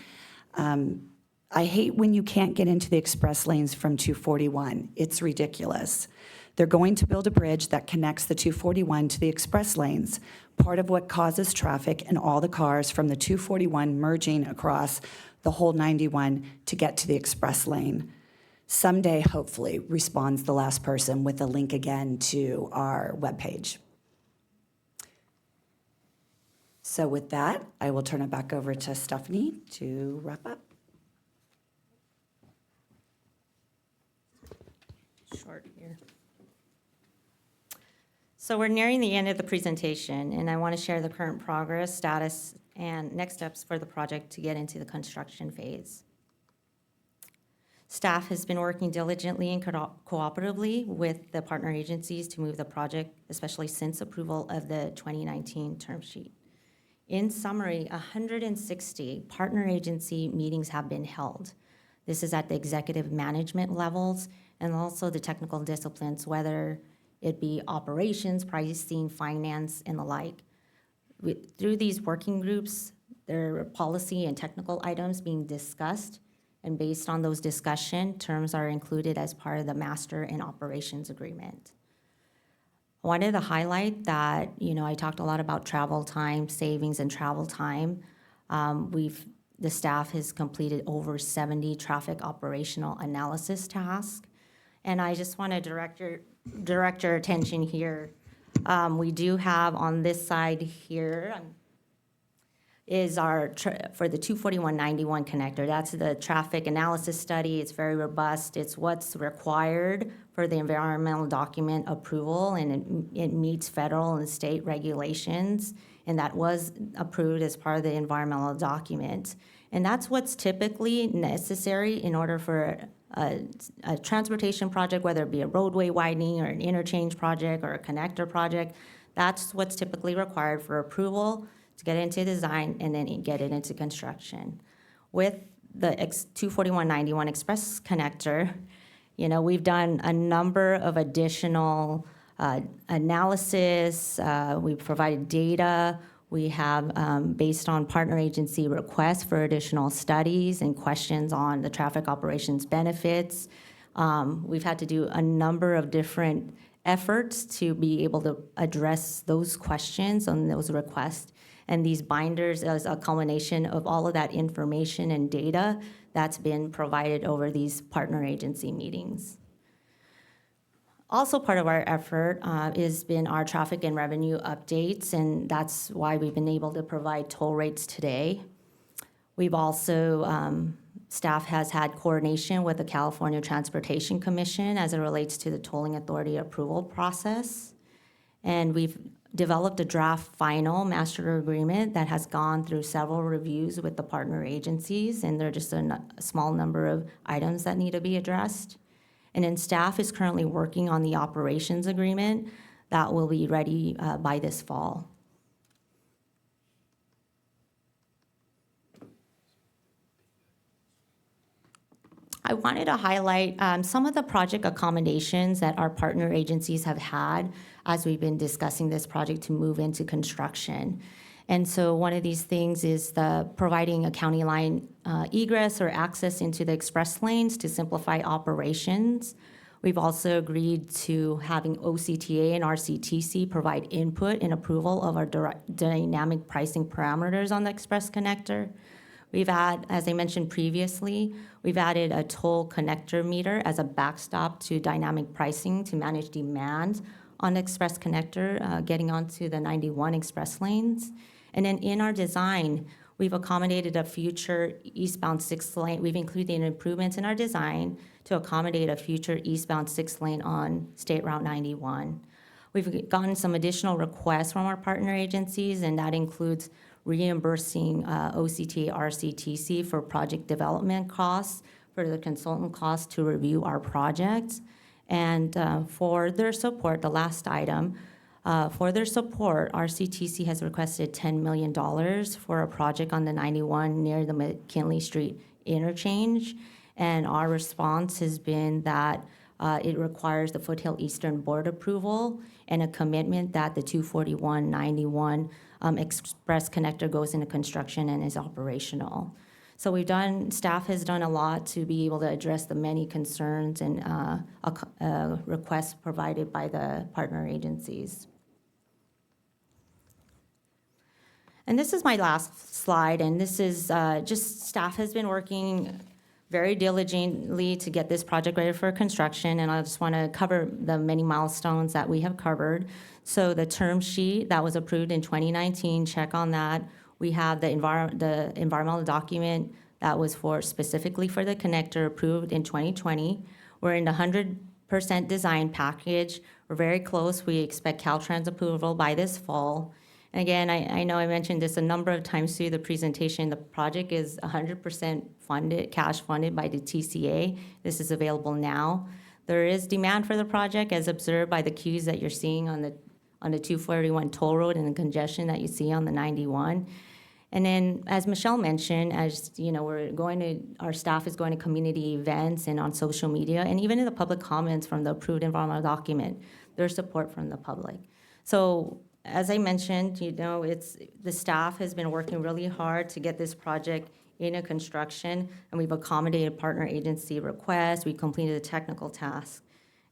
I hate when you can't get into the express lanes from 241. It's ridiculous. They're going to build a bridge that connects the 241 to the express lanes, part of what causes traffic and all the cars from the 241 merging across the whole 91 to get to the express lane. Someday, hopefully, responds the last person with a link again to our webpage. So with that, I will turn it back over to Stephanie to wrap up. Short here. So we're nearing the end of the presentation, and I want to share the current progress, status, and next steps for the project to get into the construction phase. Staff has been working diligently and cooperatively with the partner agencies to move the project, especially since approval of the 2019 term sheet. In summary, 160 partner agency meetings have been held. This is at the executive management levels and also the technical disciplines, whether it be operations, pricing, finance, and the like. Through these working groups, there are policy and technical items being discussed, and based on those discussion, terms are included as part of the master and operations agreement. I wanted to highlight that, I talked a lot about travel time, savings and travel time. The staff has completed over 70 traffic operational analysis tasks. And I just want to direct your attention here. We do have on this side here is our, for the 24191 connector, that's the traffic analysis study. It's very robust. It's what's required for the environmental document approval, and it meets federal and state regulations, and that was approved as part of the environmental document. And that's what's typically necessary in order for a transportation project, whether it be a roadway widening or an interchange project or a connector project. That's what's typically required for approval to get into design and then get it into construction. With the 24191 Express connector, we've done a number of additional analysis. We've provided data. We have, based on partner agency requests for additional studies and questions on the traffic operations benefits, we've had to do a number of different efforts to be able to address those questions and those requests. And these binders is a culmination of all of that information and data that's been provided over these partner agency meetings. Also part of our effort has been our traffic and revenue updates, and that's why we've been able to provide toll rates today. We've also, staff has had coordination with the California Transportation Commission as it relates to the tolling authority approval process. And we've developed a draft final master agreement that has gone through several reviews with the partner agencies, and there are just a small number of items that need to be addressed. And then staff is currently working on the operations agreement that will be ready by this fall. I wanted to highlight some of the project accommodations that our partner agencies have had as we've been discussing this project to move into construction. And so one of these things is providing a county line egress or access into the express lanes to simplify operations. We've also agreed to having OCTA and RCTC provide input and approval of our dynamic pricing parameters on the express connector. We've added, as I mentioned previously, we've added a toll connector meter as a backstop to dynamic pricing to manage demand on the express connector, getting onto the 91 express lanes. And then in our design, we've accommodated a future eastbound 6 lane. We've included improvements in our design to accommodate a future eastbound 6 lane on State Route 91. We've gotten some additional requests from our partner agencies, and that includes reimbursing OCTA, RCTC for project development costs, for the consultant costs to review our projects. And for their support, the last item, for their support, RCTC has requested $10 million for a project on the 91 near the McKinley Street interchange. And our response has been that it requires the Foothill Eastern Board approval and a commitment that the 24191 Express Connector goes into construction and is operational. So staff has done a lot to be able to address the many concerns and requests provided by the partner agencies. And this is my last slide, and this is just staff has been working very diligently to get this project ready for construction, and I just want to cover the many milestones that we have covered. So the term sheet that was approved in 2019, check on that. We have the environmental document that was specifically for the connector, approved in 2020. We're in the 100% design package. We're very close. We expect Caltrans approval by this fall. And again, I know I mentioned this a number of times through the presentation. The project is 100% funded, cash funded by the TCA. This is available now. There is demand for the project, as observed by the queues that you're seeing on the 241 toll road and the congestion that you see on the 91. And then, as Michelle mentioned, as you know, our staff is going to community events and on social media, and even in the public comments from the approved environmental document, there's support from the public. So, as I mentioned, you know, the staff has been working really hard to get this project into construction, and we've accommodated partner agency requests. We completed the technical tasks,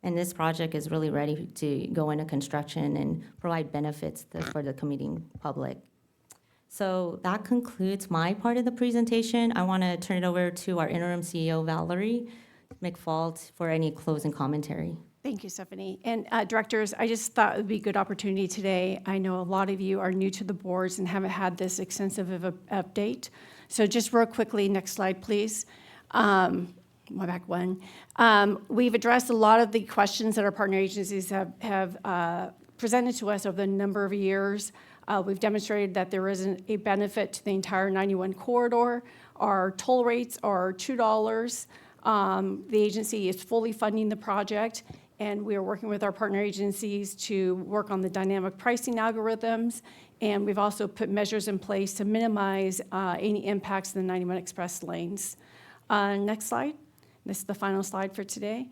and this project is really ready to go into construction and provide benefits for the commuting public. So that concludes my part of the presentation. I want to turn it over to our interim CEO, Valerie McFault, for any closing commentary. Thank you, Stephanie. And directors, I just thought it would be a good opportunity today. I know a lot of you are new to the boards and haven't had this extensive of an update. So just real quickly, next slide, please. My back one. We've addressed a lot of the questions that our partner agencies have presented to us over the number of years. We've demonstrated that there isn't a benefit to the entire 91 corridor. Our toll rates are $2. The agency is fully funding the project, and we are working with our partner agencies to work on the dynamic pricing algorithms, and we've also put measures in place to minimize any impacts in the 91 Express lanes. Next slide. This is the final slide for today.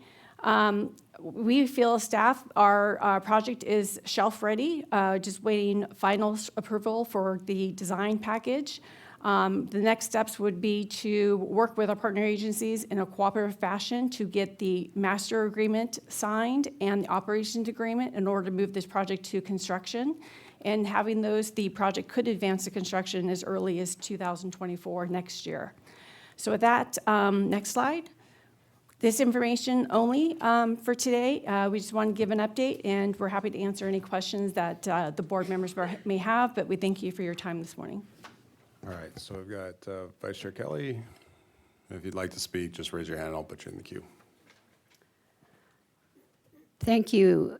We feel staff, our project is shelf-ready, just waiting final approval for the design package. The next steps would be to work with our partner agencies in a cooperative fashion to get the master agreement signed and the operations agreement in order to move this project to construction. And having those, the project could advance to construction as early as 2024, next year. So with that, next slide. This information only for today. We just want to give an update, and we're happy to answer any questions that the board members may have, but we thank you for your time this morning. All right, so we've got Vice Chair Kelly. If you'd like to speak, just raise your hand and I'll put you in the queue. Thank you.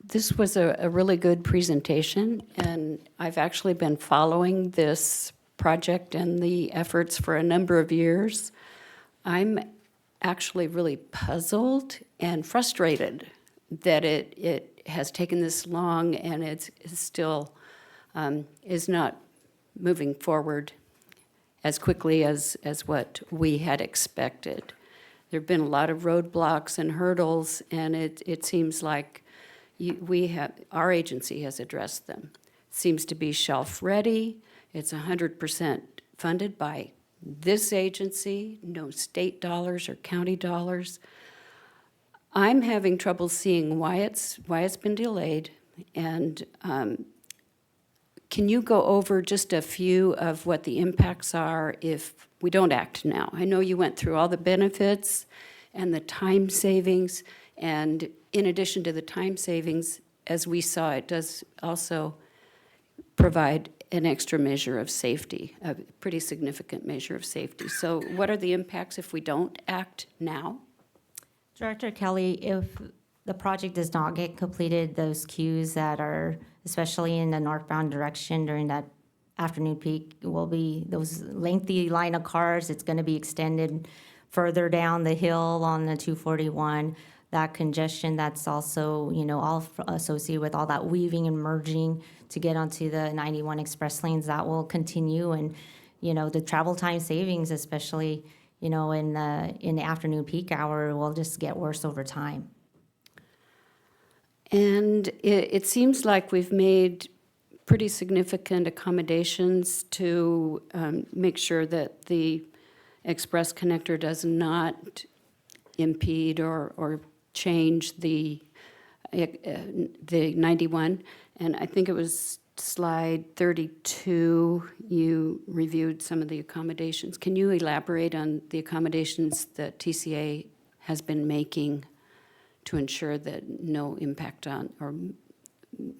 This was a really good presentation, and I've actually been following this project and the efforts for a number of years. I'm actually really puzzled and frustrated that it has taken this long and it's still is not moving forward as quickly as what we had expected. There have been a lot of roadblocks and hurdles, and it seems like our agency has addressed them. It seems to be shelf-ready. It's 100% funded by this agency, no state dollars or county dollars. I'm having trouble seeing why it's been delayed, and can you go over just a few of what the impacts are if we don't act now? I know you went through all the benefits and the time savings, and in addition to the time savings, as we saw, it does also provide an extra measure of safety, a pretty significant measure of safety. So what are the impacts if we don't act now? Director Kelly, if the project does not get completed, those queues that are, especially in the northbound direction during that afternoon peak, will be those lengthy line of cars. It's going to be extended further down the hill on the 241. That congestion, that's also, you know, all associated with all that weaving and merging to get onto the 91 Express lanes, that will continue. And, you know, the travel time savings, especially, you know, in the afternoon peak hour, will just get worse over time. And it seems like we've made pretty significant accommodations to make sure that the Express Connector does not impede or change the 91. And I think it was slide 32, you reviewed some of the accommodations. Can you elaborate on the accommodations that TCA has been making to ensure that no impact on, or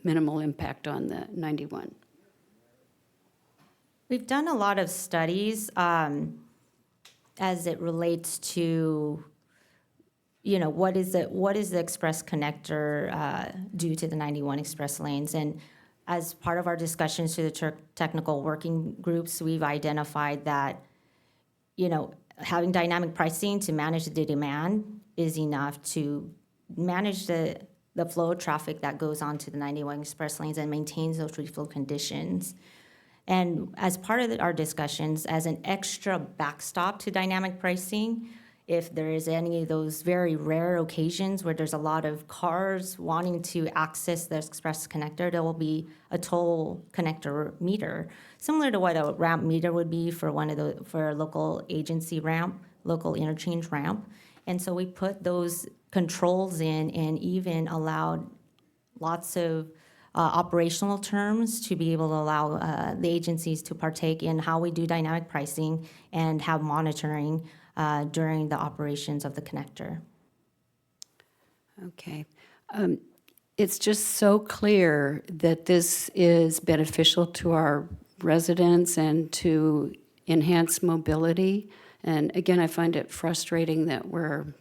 minimal impact on the 91? We've done a lot of studies as it relates to, what is the Express Connector do to the 91 Express lanes? And as part of our discussions to the technical working groups, we've identified that, having dynamic pricing to manage the demand is enough to manage the flow of traffic that goes onto the 91 Express lanes and maintains those refill conditions. And as part of our discussions, as an extra backstop to dynamic pricing, if there is any of those very rare occasions where there's a lot of cars wanting to access the Express Connector, there will be a toll connector meter, similar to what a ramp meter would be for for a local agency ramp, local interchange ramp. And so we put those controls in and even allowed lots of operational terms to be able to allow the agencies to partake in how we do dynamic pricing and have monitoring during the operations of the connector. Okay. It's just so clear that this is beneficial to our residents and to enhance mobility. And again, I find it frustrating that we're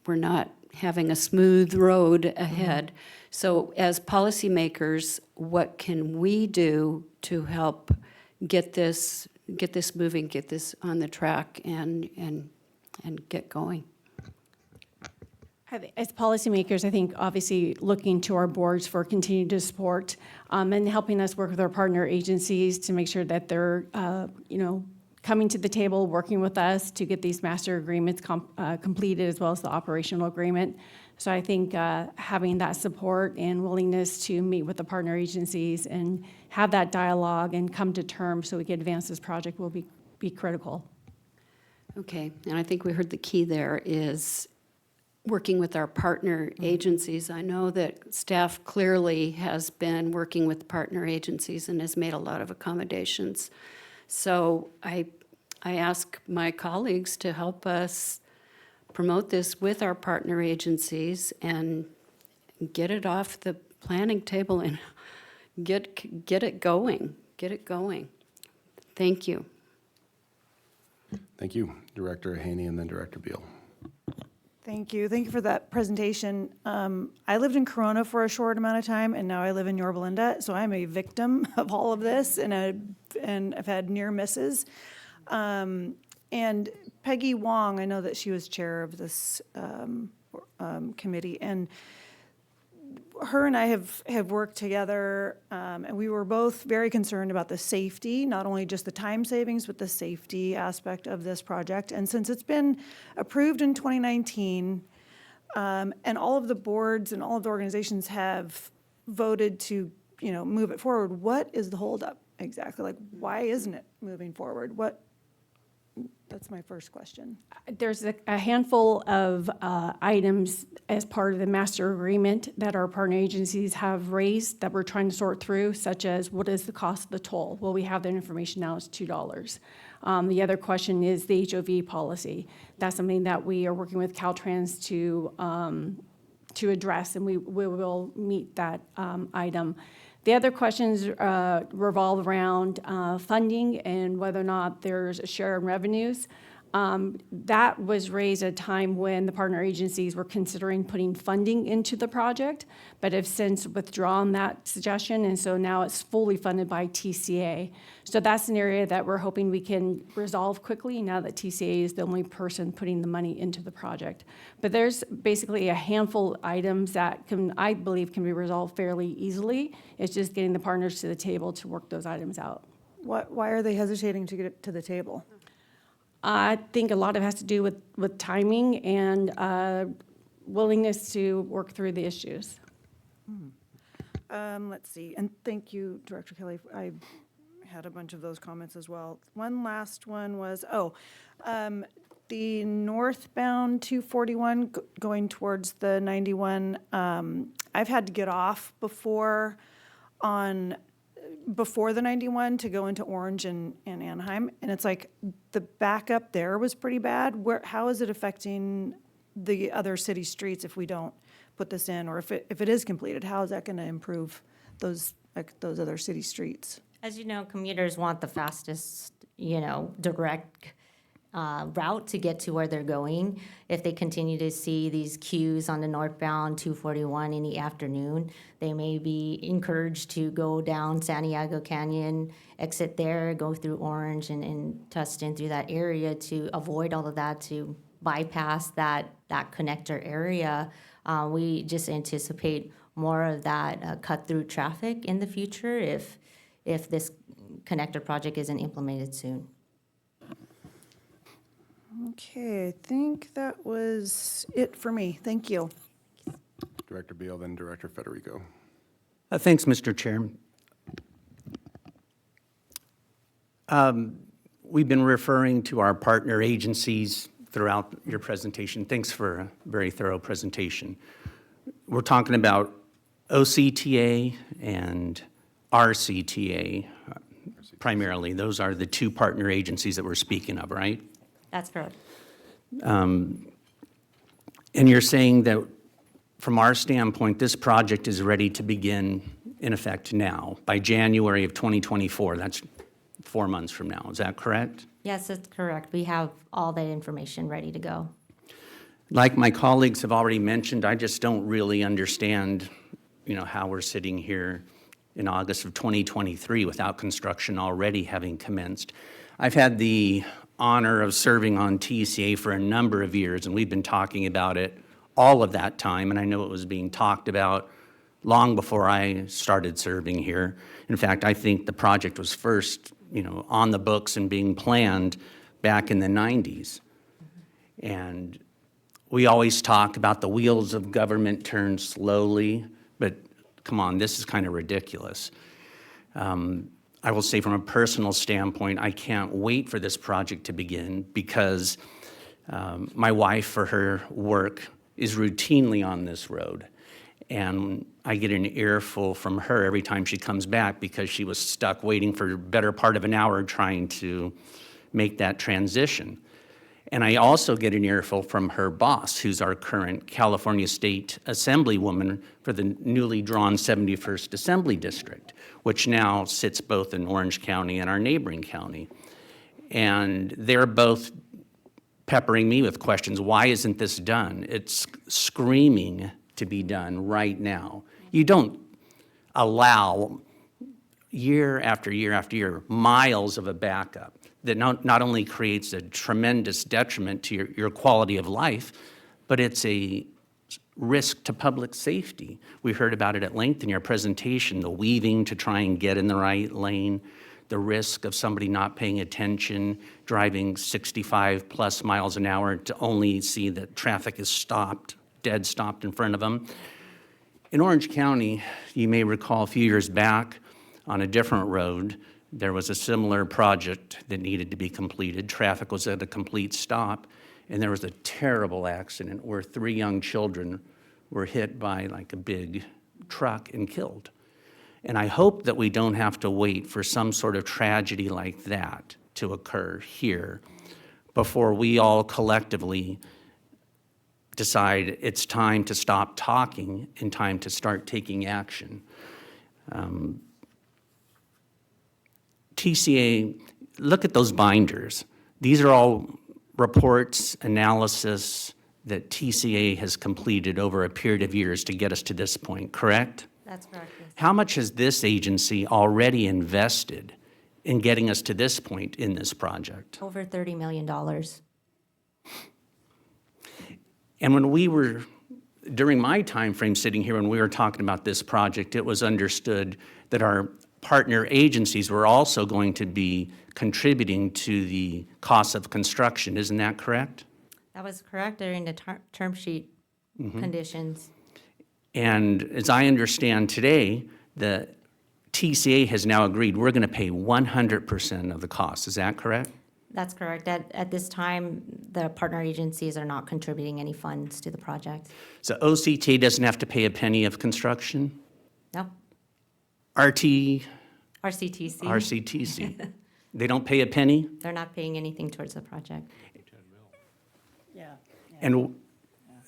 not having a smooth road ahead. So as policymakers, what can we do to help get this moving, get this on the track and get going? As policymakers, I think obviously looking to our boards for continued support and helping us work with our partner agencies to make sure that they're, coming to the table, working with us to get these master agreements completed, as well as the operational agreement. So I think having that support and willingness to meet with the partner agencies and have that dialogue and come to terms so we can advance this project will be critical. Okay, and I think we heard the key there is working with our partner agencies. I know that staff clearly has been working with partner agencies and has made a lot of accommodations. So I ask my colleagues to help us promote this with our partner agencies and get it off the planning table and get it going. Get it going. Thank you. Thank you, Director Haney, and then Director Beal. Thank you. Thank you for that presentation. I lived in Corona for a short amount of time, and now I live in Yorba Linda, so I'm a victim of all of this, and I've had near misses. And Peggy Wong, I know that she was chair of this committee, and her and I have worked together, and we were both very concerned about the safety, not only just the time savings, but the safety aspect of this project. And since it's been approved in 2019, and all of the boards and all of the organizations have voted to, move it forward, what is the holdup exactly? Like, why isn't it moving forward? That's my first question. There's a handful of items as part of the master agreement that our partner agencies have raised that we're trying to sort through, such as what is the cost of the toll? Well, we have that information now, it's $2. The other question is the HOV policy. That's something that we are working with Caltrans to address, and we will meet that item. The other questions revolve around funding and whether or not there's a share in revenues. That was raised at a time when the partner agencies were considering putting funding into the project, but have since withdrawn that suggestion, and so now it's fully funded by TCA. So that's an area that we're hoping we can resolve quickly now that TCA is the only person putting the money into the project. But there's basically a handful of items that I believe can be resolved fairly easily. It's just getting the partners to the table to work those items out. Why are they hesitating to get it to the table? I think a lot of it has to do with timing and willingness to work through the issues. Let's see, and thank you, Director Kelly. I had a bunch of those comments as well. One last one was, the northbound 241 going towards the 91. I've had to get off before the 91 to go into Orange and Anaheim, and it's like the backup there was pretty bad. How is it affecting the other city streets if we don't put this in, or if it is completed? How is that going to improve those other city streets? As you know, commuters want the fastest, direct route to get to where they're going. If they continue to see these queues on the northbound 241 in the afternoon, they may be encouraged to go down Santiago Canyon, exit there, go through Orange and Tustin through that area to avoid all of that, to bypass that connector area. We just anticipate more of that cut-through traffic in the future if this connector project isn't implemented soon. Okay, I think that was it for me. Thank you. Director Beal, then Director Federico. Thanks, Mr. Chair. We've been referring to our partner agencies throughout your presentation. Thanks for a very thorough presentation. We're talking about OCTA and RCTA primarily. Those are the two partner agencies that we're speaking of, right? That's correct. And you're saying that from our standpoint, this project is ready to begin in effect now, by January of 2024. That's 4 months from now. Is that correct? Yes, that's correct. We have all that information ready to go. Like my colleagues have already mentioned, I just don't really understand, how we're sitting here in August of 2023 without construction already having commenced. I've had the honor of serving on TCA for a number of years, and we've been talking about it all of that time, and I know it was being talked about long before I started serving here. In fact, I think the project was first, on the books and being planned back in the 90s. And we always talk about the wheels of government turn slowly, but come on, this is kind of ridiculous. I will say from a personal standpoint, I can't wait for this project to begin because my wife, for her work, is routinely on this road. And I get an earful from her every time she comes back because she was stuck waiting for a better part of an hour trying to make that transition. And I also get an earful from her boss, who's our current California State Assemblywoman for the newly drawn 71st Assembly District, which now sits both in Orange County and our neighboring county. And they're both peppering me with questions. Why isn't this done? It's screaming to be done right now. You don't allow year after year after year miles of a backup that not only creates a tremendous detriment to your quality of life, but it's a risk to public safety. We heard about it at length in your presentation, the weaving to try and get in the right lane, the risk of somebody not paying attention, driving 65 plus miles an hour to only see that traffic is stopped, dead stopped in front of them. In Orange County, you may recall a few years back on a different road, there was a similar project that needed to be completed. Traffic was at a complete stop, and there was a terrible accident where 3 young children were hit by like a big truck and killed. And I hope that we don't have to wait for some sort of tragedy like that to occur here before we all collectively decide it's time to stop talking and time to start taking action. TCA, look at those binders. These are all reports, analysis that TCA has completed over a period of years to get us to this point, correct? That's correct, yes. How much has this agency already invested in getting us to this point in this project? Over $30 million. And when we were, during my time frame sitting here, when we were talking about this project, it was understood that our partner agencies were also going to be contributing to the cost of construction. Isn't that correct? That was correct during the term sheet conditions. And as I understand today, the TCA has now agreed we're going to pay 100% of the cost. Is that correct? That's correct. At this time, the partner agencies are not contributing any funds to the project. So OCTA doesn't have to pay a penny of construction? No, RTCTC, RCTC. they don't pay a penny? They're not paying anything towards the project. And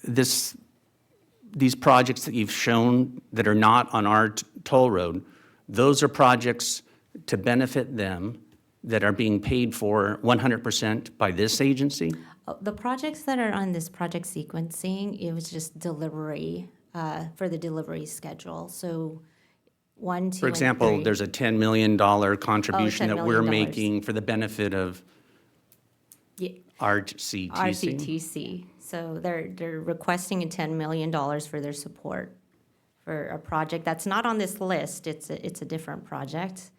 these projects that you've shown that are not on our toll road, those are projects to benefit them that are being paid for 100% by this agency? The projects that are on this project sequencing, it was just delivery, for the delivery schedule. So 1, 2, For and example, 3. there's a $10 million contribution $10 that we're million. making for the benefit of Yeah. RCTC. RCTC. So they're requesting $10 million for their support for a project that's not on this list. It's a different project.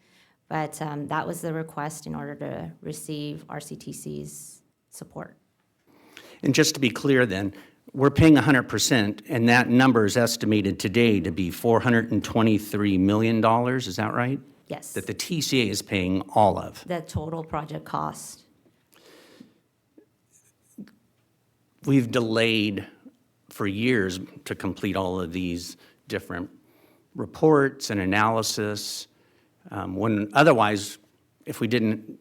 But that was the request in order to receive RCTC's support. And just to be clear then, we're paying 100%, and that number is estimated today to be $423 million, is that right? Yes. That the TCA is paying all of. The total project cost. We've delayed for years to complete all of these different reports and analysis, when otherwise, if we didn't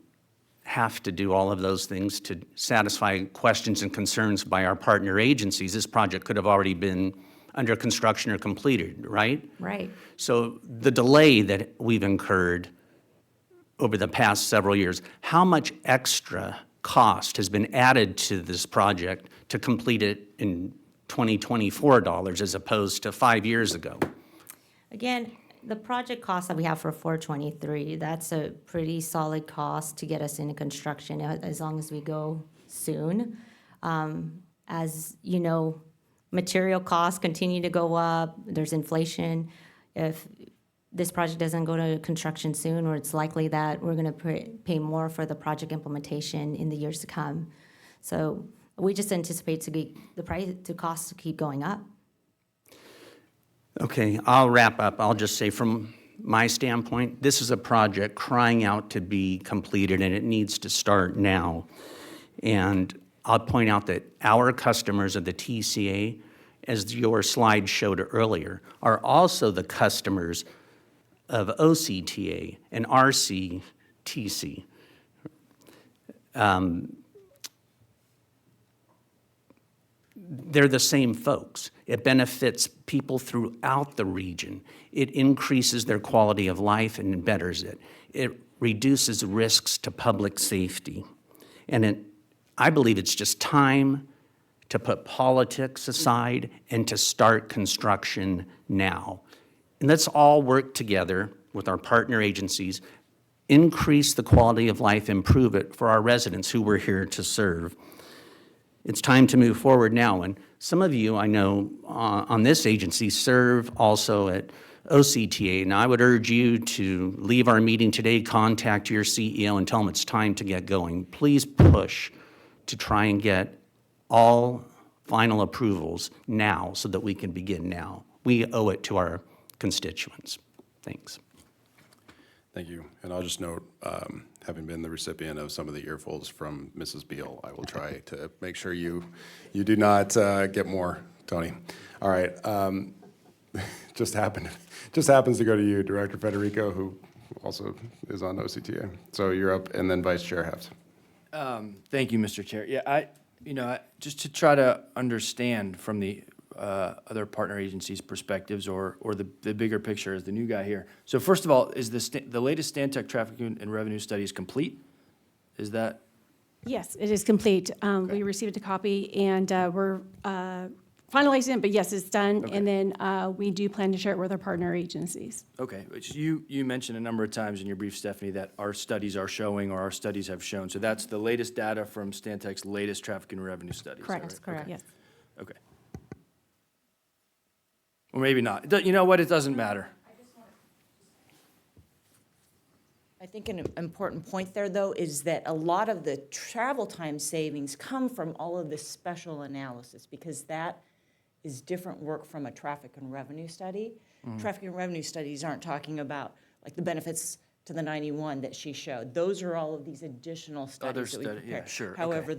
have to do all of those things to satisfy questions and concerns by our partner agencies, this project could have already been under construction or completed, right? Right. So the delay that we've incurred over the past several years, how much extra cost has been added to this project to complete it in 2024 dollars as opposed to 5 years ago? Again, the project cost that we have for 423, that's a pretty solid cost to get us into construction as long as we go soon. As you know, material costs continue to go up. There's inflation. If this project doesn't go to construction soon, or it's likely that we're going to pay more for the project implementation in the years to come. So we just anticipate the cost to keep going up. Okay, I'll wrap up. I'll just say from my standpoint, this is a project crying out to be completed, and it needs to start now. And I'll point out that our customers of the TCA, as your slide showed earlier, are also the customers of OCTA and RCTC. They're the same folks. It benefits people throughout the region. It increases their quality of life and betters it. It reduces risks to public safety. And I believe it's just time to put politics aside and to start construction now. And let's all work together with our partner agencies, increase the quality of life, improve it for our residents who we're here to serve. It's time to move forward now. And some of you, I know, on this agency serve also at OCTA. And I would urge you to leave our meeting today, contact your CEO and tell them it's time to get going. Please push to try and get all final approvals now so that we can begin now. We owe it to our constituents. Thanks. Thank you. And I'll just note, having been the recipient of some of the earfuls from Mrs. Beal, I will try to make sure you do not get more, Tony. All right. Just happens to go to you, Director Federico, who also is on OCTA. So you're up, and then Vice Chair Heft. Thank you, Mr. Chair. Yeah, just to try to understand from the other partner agencies' perspectives or the bigger picture as the new guy here. So first of all, is the latest Stantec traffic and revenue studies complete? Is that? Yes, it is complete. We received a copy, and we're finalizing it, but yes, it's done. Okay. And then we do plan to share it with our partner agencies. Okay, which you mentioned a number of times in your brief, Stephanie, that our studies are showing or our studies have shown. So that's the latest data from Stantec's latest traffic and revenue studies. Correct. Is That's that right? correct. Yes. Okay. Or maybe not. You know what? It doesn't matter. I think an important point there, though, is that a lot of the travel time savings come from all of this special analysis, because that is different work from a traffic and revenue study. Traffic and revenue studies aren't talking about like the benefits to the 91 that she showed. Those are all of these additional studies that we study, prepare. yeah, sure, okay. However,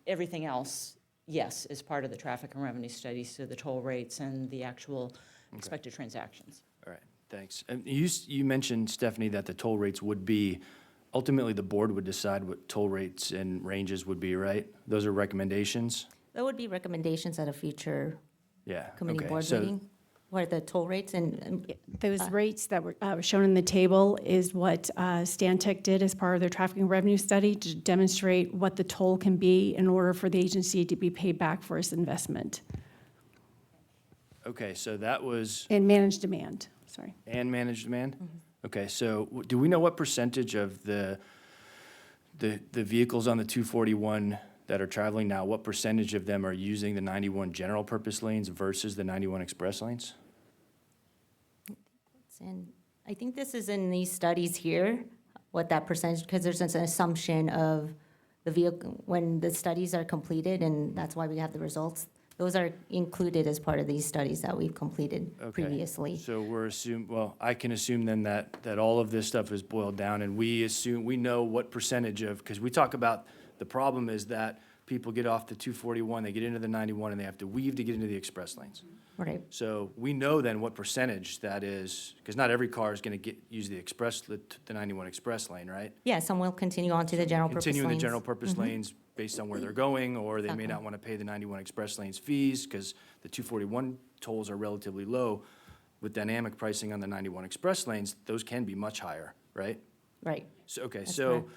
everything else, yes, is part of the traffic and revenue studies, so the toll rates and the actual expected transactions. All right, thanks. And you mentioned, Stephanie, that the toll rates would be, ultimately, the board would decide what toll rates and ranges would be, right? Those are recommendations? There would be recommendations at a future Yeah, committee okay. board So- meeting, where the toll rates and Those rates that were shown in the table is what Stantec did as part of their traffic and revenue study to demonstrate what the toll can be in order for the agency to be paid back for its investment Okay, so that was, and managed demand, sorry. and managed demand? Okay, so do we know what percentage of the vehicles on the 241 that are traveling now, what percentage of them are using the 91 general purpose lanes versus the 91 express lanes? And I think this is in these studies here, what that percentage, because there's an assumption of the vehicle, when the studies are completed, and that's why we have the results. Those are included as part of these studies that we've completed Okay. previously. So well, I can assume then that all of this stuff is boiled down, and we know what percentage of, because we talk about, the problem is that people get off the 241, they get into the 91, and they have to weave to get into the express lanes. Right. So we know then what percentage that is, because not every car is going to use the 91 express lane, right? Yeah, some will continue on to the general purpose lanes. Continue in the general purpose lanes based on where they're going, or they may not want to pay the 91 express lanes fees, because the 241 tolls are relatively low. With dynamic pricing on the 91 express lanes, those can be much higher, right? Right. So, okay, That's so correct.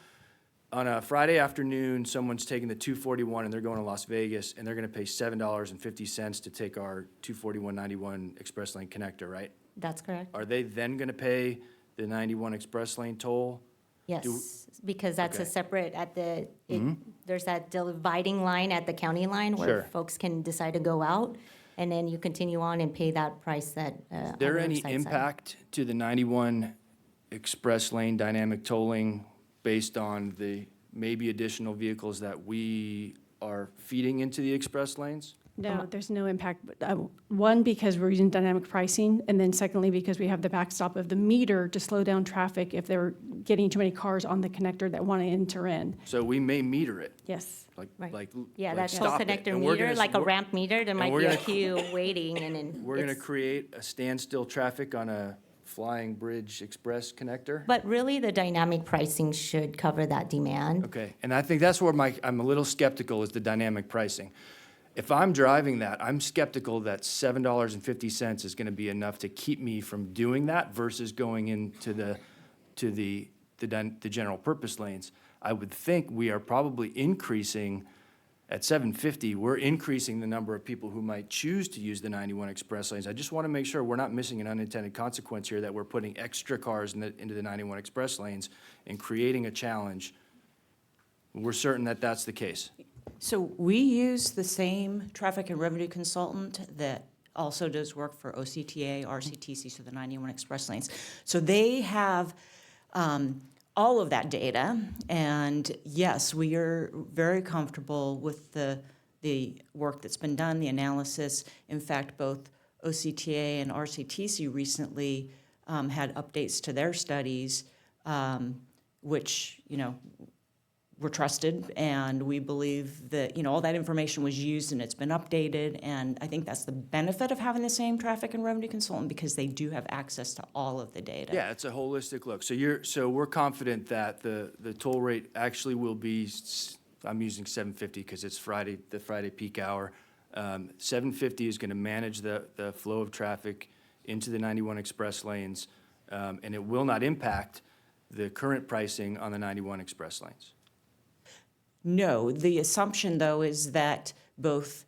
on a Friday afternoon, someone's taking the 241 and they're going to Las Vegas, and they're going to pay $7.50 to take our 241-91 express lane connector, right? That's correct. Are they then going to pay the 91 express lane toll? Yes, because that's a okay. separate, there's that dividing line at the county line where Sure. folks can decide to go out, and then you continue on and pay that price that. Is there any impact to the 91 express lane dynamic tolling based on the maybe additional vehicles that we are feeding into the express lanes? No, there's no impact. One, because we're using dynamic pricing, and then secondly, because we have the backstop of the meter to slow down traffic if they're getting too many cars on the connector that want to enter in. So we may meter it, Yes. like Yeah, like that toll stop it. connector And we're meter, gonna- like a we're- ramp meter, there might we're be a gonna- queue waiting, and then. We're going to it's- create a standstill traffic on a Flying Bridge Express connector? But really, the dynamic pricing should cover that demand. Okay, and I think that's where I'm a little skeptical is the dynamic pricing. If I'm driving that, I'm skeptical that $7.50 is going to be enough to keep me from doing that versus going into the general purpose lanes. I would think we are probably increasing, at $7.50, we're increasing the number of people who might choose to use the 91 express lanes. I just want to make sure we're not missing an unintended consequence here, that we're putting extra cars into the 91 express lanes and creating a challenge. We're certain that that's the case. So we use the same traffic and revenue consultant that also does work for OCTA, RCTC, so the 91 express lanes. So they have all of that data, and yes, we are very comfortable with the work that's been done, the analysis. In fact, both OCTA and RCTC recently had updates to their studies, which, were trusted, and we believe that, all that information was used and it's been updated, and I think that's the benefit of having the same traffic and revenue consultant, because they do have access to all of the data. Yeah, it's a holistic look. So we're confident that the toll rate actually will be, I'm using $7.50 because it's Friday, the Friday peak hour. $7.50 is going to manage the flow of traffic into the 91 express lanes, and it will not impact the current pricing on the 91 express lanes. No, the assumption, though, is that both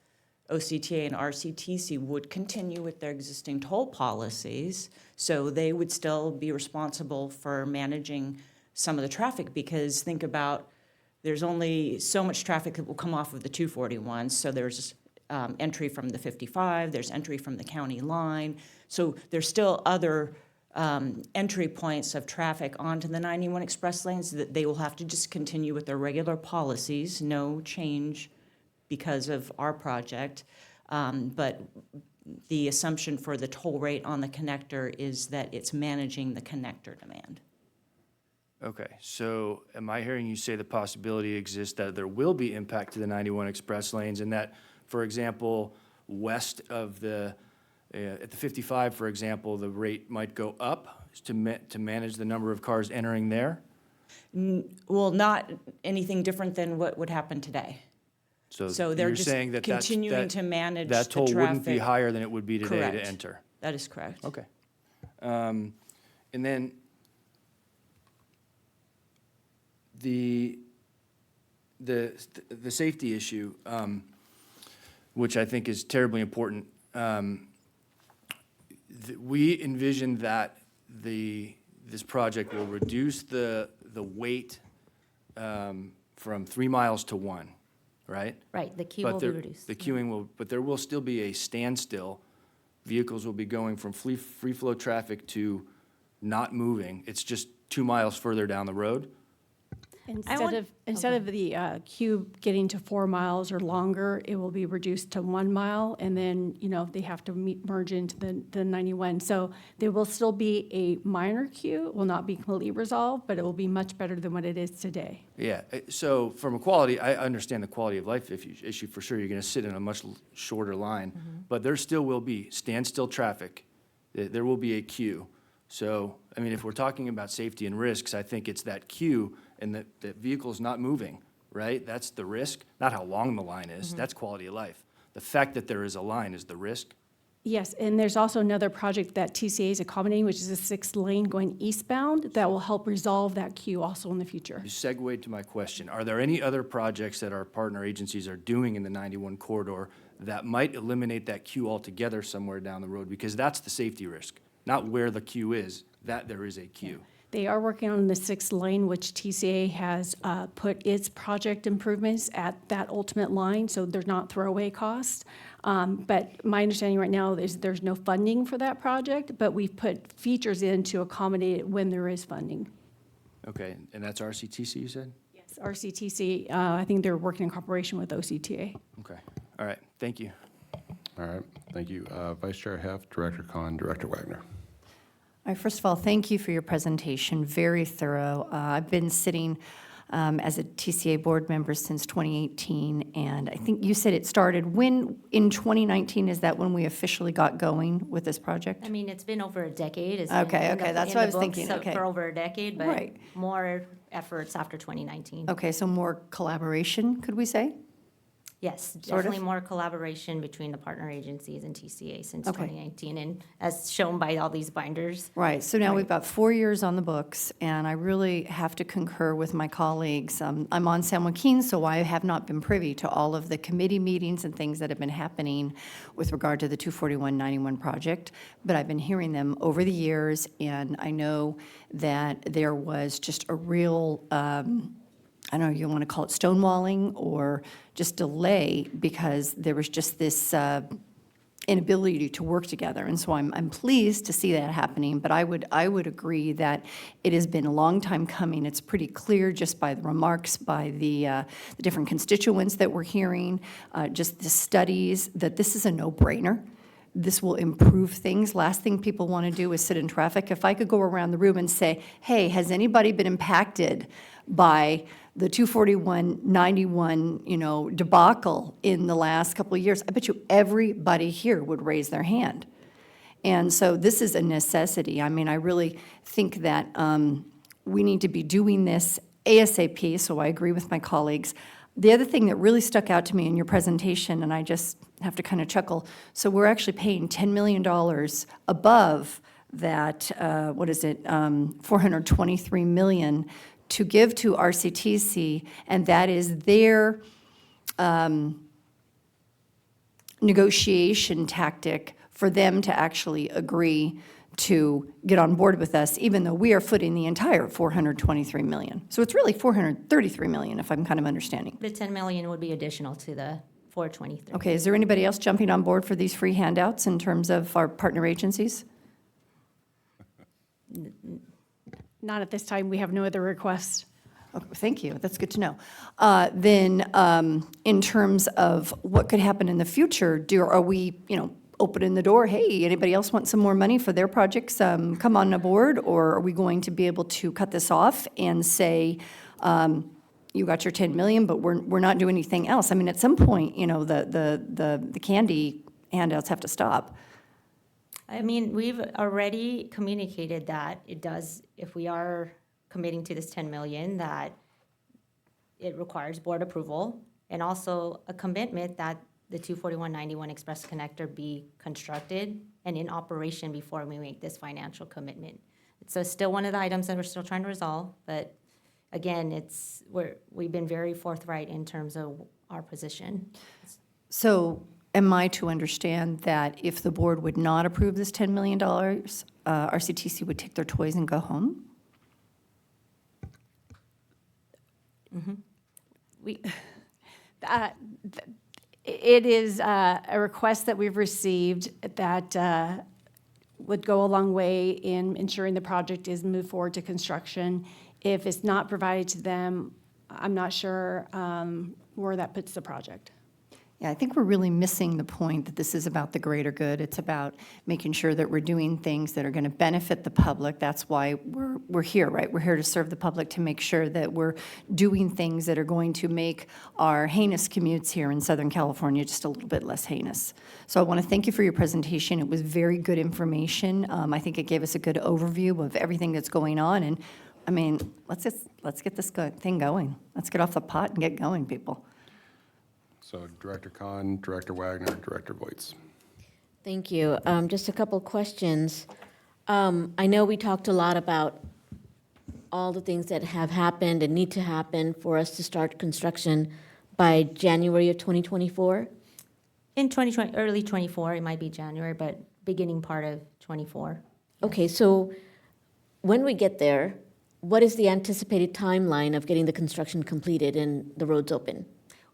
OCTA and RCTC would continue with their existing toll policies, so they would still be responsible for managing some of the traffic, because think about, there's only so much traffic that will come off of the 241, so there's entry from the 55, there's entry from the county line, so there's still other entry points of traffic onto the 91 express lanes that they will have to just continue with their regular policies, no change because of our project. But the assumption for the toll rate on the connector is that it's managing the connector demand. Okay, so am I hearing you say the possibility exists that there will be impact to the 91 express lanes and that, for example, west of the, at the 55, for example, the rate might go up to manage the number of cars entering there? Well, not anything different than what would happen today. So they're you're just saying that that's- continuing that- to manage that the toll wouldn't be traffic. higher than it would be today to Correct. enter? That is correct. Okay. And then the safety issue, which I think is terribly important. We envision that this project will reduce the weight from 3 miles to 1, right? Right, the queue But will be there- reduced. The queuing will, but there will still be a standstill. Vehicles will be going from free flow traffic to not moving. It's just 2 miles further down the road. Instead of the queue getting to 4 miles or longer, it will be reduced to 1 mile, and then, they have to merge into the 91. So there will still be a minor queue, it will not be completely resolved, but it will be much better than what it is today. Yeah, so from a quality, I understand the quality of life issue for sure. You're going to sit in a much shorter line, but there still will be standstill traffic. There will be a queue. So, I mean, if we're talking about safety and risks, I think it's that queue and that the vehicle's not moving, right? That's the risk, not how long the line is. That's quality of life. The fact that there is a line is the risk. Yes, and there's also another project that TCA is accommodating, which is a 6th lane going eastbound that will help resolve that queue also in the future. You segued to my question. Are there any other projects that our partner agencies are doing in the 91 corridor that might eliminate that queue altogether somewhere down the road? Because that's the safety risk, not where the queue is, that there is a queue. They are working on the 6th lane, which TCA has put its project improvements at that ultimate line, so they're not throwaway costs. But my understanding right now is there's no funding for that project, but we've put features in to accommodate it when there is funding. Okay, and that's RCTC, you said? Yes, RCTC, I think they're working in cooperation with OCTA. Okay, all right, thank you. All right, thank you. Vice Chair Heft, Director Kahn, Director Wagner. All right, first of all, thank you for your presentation, very thorough. I've been sitting as a TCA board member since 2018, and I think you said it started when, in 2019, is that when we officially got going with this project? I mean, it's been over a decade. It's Okay, been in okay, the- that's in what I the was books thinking, okay. For over a decade, but Right. more efforts after 2019. Okay, so more collaboration, could we say? Yes, Sort of? definitely more collaboration between the partner agencies and TCA since Okay. 2019, and as shown by all these binders. Right, so now we've got 4 years on the books, and I really have to concur with my colleagues. I'm on San Joaquin, so I have not been privy to all of the committee meetings and things that have been happening with regard to the 24191 project, but I've been hearing them over the years, and I know that there was just a real, I don't know, you want to call it stonewalling or just delay, because there was just this inability to work together. And so I'm pleased to see that happening, but I would agree that it has been a long time coming. It's pretty clear just by the remarks, by the different constituents that we're hearing, just the studies, that this is a no-brainer. This will improve things. Last thing people want to do is sit in traffic. If I could go around the room and say, hey, has anybody been impacted by the 24191, debacle in the last couple of years? I bet you everybody here would raise their hand. And so this is a necessity. I mean, I really think that we need to be doing this ASAP, so I agree with my colleagues. The other thing that really stuck out to me in your presentation, and I just have to kind of chuckle, so we're actually paying $10 million above that, $423 million to give to RCTC, and that is their negotiation tactic for them to actually agree to get on board with us, even though we are footing the entire $423 million. So it's really $433 million, if I'm kind of understanding. The 10 million would be additional to the 423. Okay, is there anybody else jumping on board for these free handouts in terms of our partner agencies? Not at this time, we have no other requests. Okay, thank you, that's good to know. Then, in terms of what could happen in the future, are we, opening the door, hey, anybody else want some more money for their projects, come on aboard? Or are we going to be able to cut this off and say, you got your 10 million, but we're not doing anything else? I mean, at some point, the candy handouts have to stop. I mean, we've already communicated that it does, if we are committing to this 10 million, that it requires board approval, and also a commitment that the 24191 Express Connector be constructed and in operation before we make this financial commitment. It's still one of the items that we're still trying to resolve, but again, we've been very forthright in terms of our position. So am I to understand that if the board would not approve this $10 million, RCTC would take their toys and go home? It is a request that we've received that would go a long way in ensuring the project is moved forward to construction. If it's not provided to them, I'm not sure where that puts the project. Yeah, I think we're really missing the point that this is about the greater good. It's about making sure that we're doing things that are going to benefit the public. That's why we're here, right? We're here to serve the public, to make sure that we're doing things that are going to make our heinous commutes here in Southern California just a little bit less heinous. So I want to thank you for your presentation. It was very good information. I think it gave us a good overview of everything that's going on. And I mean, let's get this thing going. Let's get off the pot and get going, people. So Director Kahn, Director Wagner, Director Voights. Thank you. Just a couple questions. I know we talked a lot about all the things that have happened and need to happen for us to start construction by January of 2024. In 2020, early 24, it might be January, but beginning part of 24. Okay, so when we get there, what is the anticipated timeline of getting the construction completed and the roads open?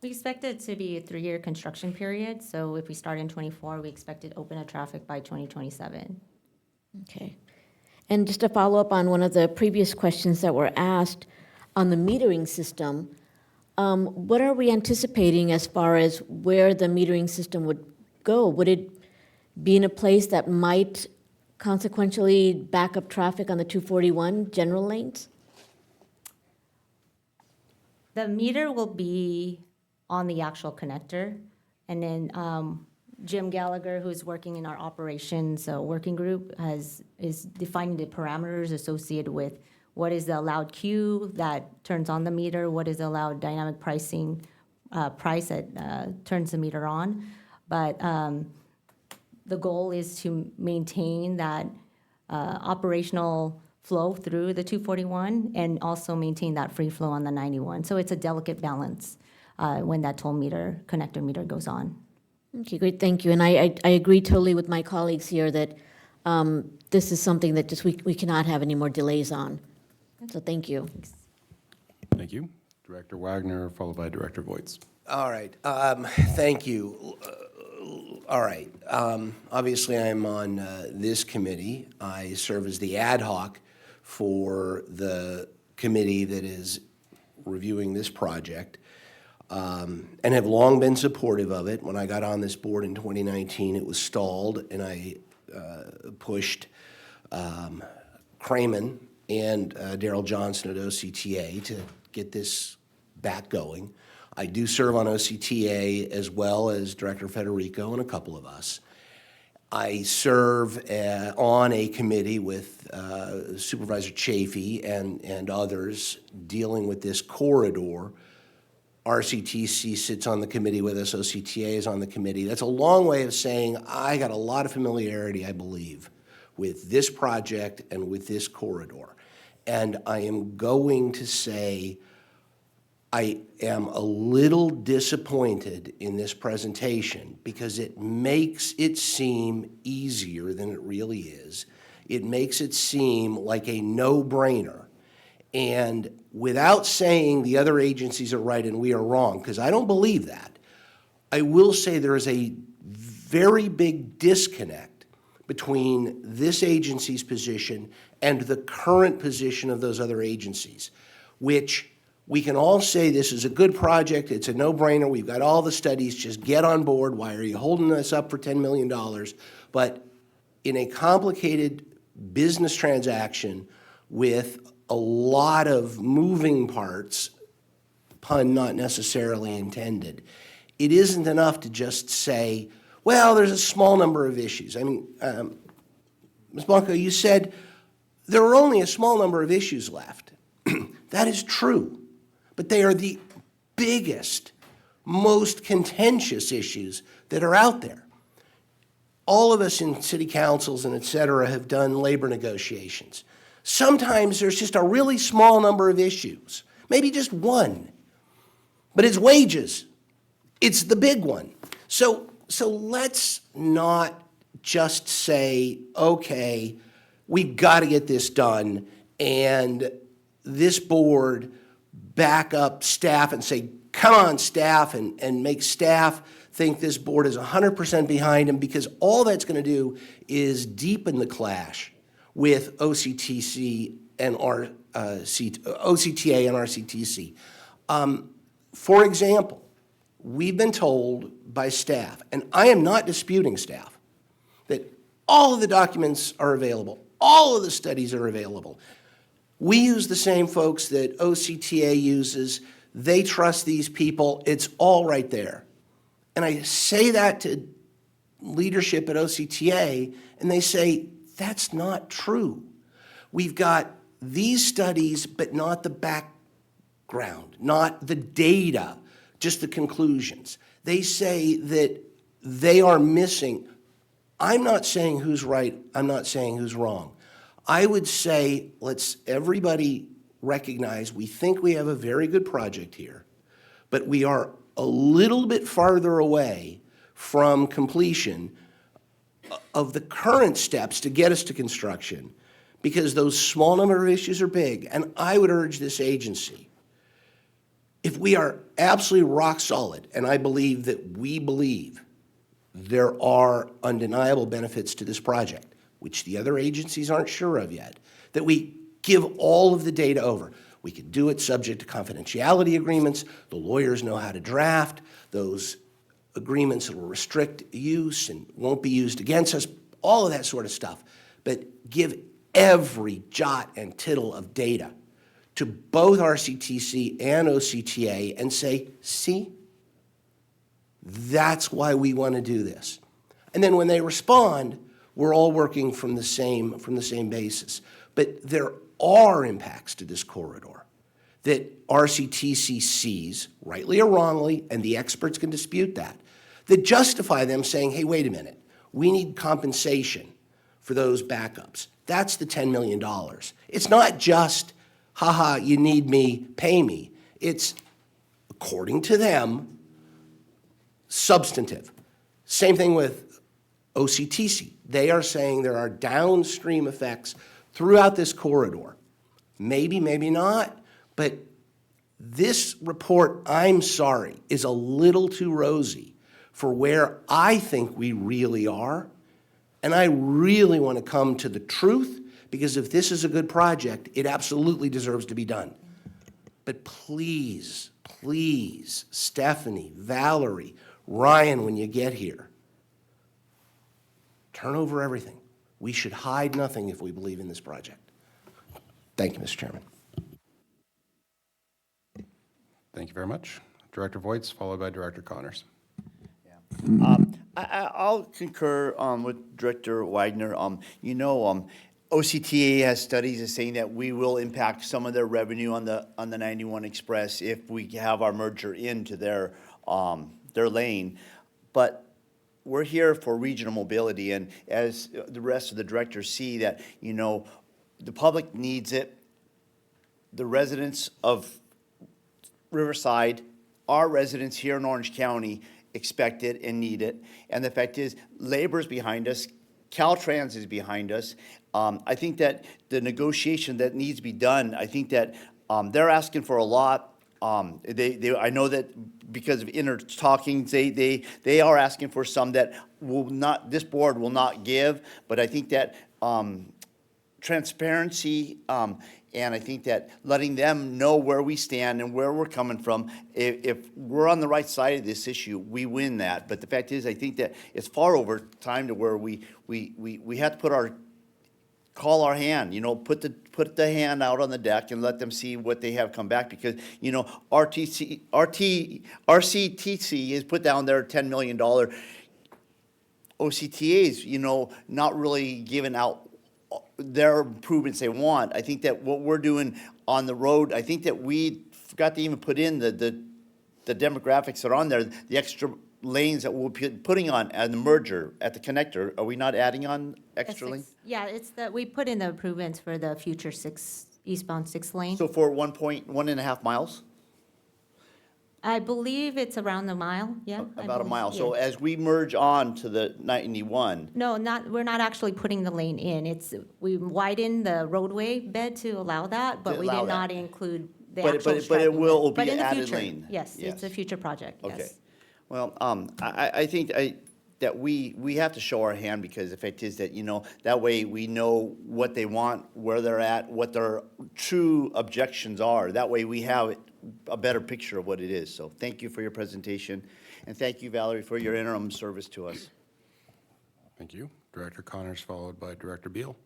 We expect it to be a 3-year construction period, so if we start in 24, we expect it open to traffic by 2027. Okay. And just to follow up on one of the previous questions that were asked on the metering system, what are we anticipating as far as where the metering system would go? Would it be in a place that might consequentially back up traffic on the 241 general lanes? The meter will be on the actual connector, and then Jim Gallagher, who's working in our operations working group, is defining the parameters associated with what is the allowed queue that turns on the meter, what is the allowed dynamic pricing price that turns the meter on. But the goal is to maintain that operational flow through the 241 and also maintain that free flow on the 91. So it's a delicate balance when that toll meter, connector meter goes on. Okay, great, thank you. And I agree totally with my colleagues here that this is something that just we cannot have any more delays on. So thank you. Thank you. Director Wagner, followed by Director Voights. All right, thank you. All right, obviously I'm on this committee. I serve as the ad hoc for the committee that is reviewing this project, and have long been supportive of it. When I got on this board in 2019, it was stalled, and I pushed Cramen and Daryl Johnson at OCTA to get this back going. I do serve on OCTA as well as Director Federico and a couple of us. I serve on a committee with Supervisor Chafee and others dealing with this corridor. RCTC sits on the committee with us, OCTA is on the committee. That's a long way of saying I got a lot of familiarity, I believe, with this project and with this corridor. And I am going to say I am a little disappointed in this presentation because it makes it seem easier than it really is. It makes it seem like a no-brainer. And without saying the other agencies are right and we are wrong, because I don't believe that, I will say there is a very big disconnect between this agency's position and the current position of those other agencies, which We can all say this is a good project, it's a no-brainer, we've got all the studies, just get on board. Why are you holding us up for $10 million? But in a complicated business transaction with a lot of moving parts, pun not necessarily intended, it isn't enough to just say, well, there's a small number of issues. I mean, Ms. Blanco, you said there are only a small number of issues left. That is true, but they are the biggest, most contentious issues that are out there. All of us in city councils and et cetera have done labor negotiations. Sometimes there's just a really small number of issues, maybe just one, but it's wages. It's the big one. So let's not just say, okay, we've got to get this done, and this board back up staff and say, come on, staff, and make staff think this board is 100% behind them, because all that's going to do is deepen the clash with OCTC and OCTA and RCTC. For example, we've been told by staff, and I am not disputing staff, that all of the documents are available, all of the studies are available. We use the same folks that OCTA uses. They trust these people. It's all right there. And I say that to leadership at OCTA, and they say, that's not true. We've got these studies, but not the background, not the data, just the conclusions. They say that they are missing. I'm not saying who's right. I'm not saying who's wrong. I would say let's everybody recognize we think we have a very good project here, but we are a little bit farther away from completion of the current steps to get us to construction, because those small number of issues are big. And I would urge this agency, if we are absolutely rock solid, and I believe that we believe there are undeniable benefits to this project, which the other agencies aren't sure of yet, that we give all of the data over. We can do it subject to confidentiality agreements. The lawyers know how to draft those agreements that will restrict use and won't be used against us, all of that sort of stuff. But give every jot and tittle of data to both RCTC and OCTA and say, see, that's why we want to do this. And then when they respond, we're all working from the same basis. But there are impacts to this corridor that RCTC sees, rightly or wrongly, and the experts can dispute that justify them saying, hey, wait a minute, we need compensation for those backups. That's the $10 million. It's not just, haha, you need me, pay me. It's, according to them, substantive. Same thing with OCTC. They are saying there are downstream effects throughout this corridor. Maybe, maybe not, but this report, I'm sorry, is a little too rosy for where I think we really are. And I really want to come to the truth, because if this is a good project, it absolutely deserves to be done. But please, please, Stephanie, Valerie, Ryan, when you get here, turn over everything. We should hide nothing if we believe in this project. Thank you, Mr. Chairman. Thank you very much. Director Voights, followed by Director Connors. I'll concur with Director Wagner. OCTA has studies that saying that we will impact some of their revenue on the 91 Express if we have our merger into their lane. But we're here for regional mobility, and as the rest of the directors see that, the public needs it. The residents of Riverside, our residents here in Orange County, expect it and need it. And the fact is, labor's behind us, Caltrans is behind us. I think that the negotiation that needs to be done, I think that they're asking for a lot. I know that because of inner talkings, they are asking for some that will not, this board will not give. But I think that transparency, and I think that letting them know where we stand and where we're coming from, if we're on the right side of this issue, we win that. But the fact is, I think that it's far over time to where we have to call our hand, put the hand out on the deck and let them see what they have come back, because, RCTC has put down their $10 million OCTAs, not really giving out their improvements they want. I think that what we're doing on the road, I think that we forgot to even put in the demographics that are on there, the extra lanes that we'll be putting on at the merger, at the connector. Are we not adding on extra lanes? Yeah, it's we put in the improvements for the future eastbound 6 lane. So for 1.5 miles? I believe it's around a mile, yeah. I About a believe, mile. So yeah. as we merge on to the 91, No, we're not actually putting the lane in. We widen the roadway bed to allow that, but To we allow did that. not include the But- actual but it striping will width. But be in the added future, lane. Yes, it's a Yes. future project, yes. okay. Well, I think that we have to show our hand, because the fact is that, that way we know what they want, where they're at, what their true objections are. That way we have a better picture of what it is. So thank you for your presentation, and thank you, Valerie, for your interim service to us. Thank you. Director Connors, followed by Director Beal.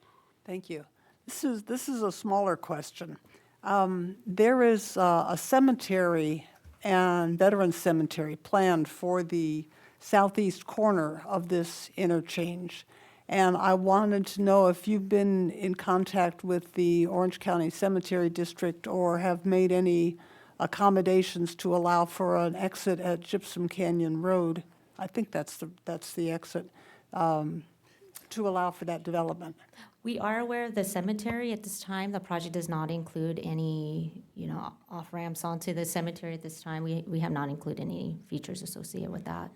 Thank you. This is a smaller question. There is a cemetery and Veterans Cemetery planned for the southeast corner of this interchange. And I wanted to know if you've been in contact with the Orange County Cemetery District or have made any accommodations to allow for an exit at Gypsum Canyon Road. I think that's the exit, to allow for that development. We are aware of the cemetery at this time. The project does not include any, off-ramps onto the cemetery at this time. We have not included any features associated with that.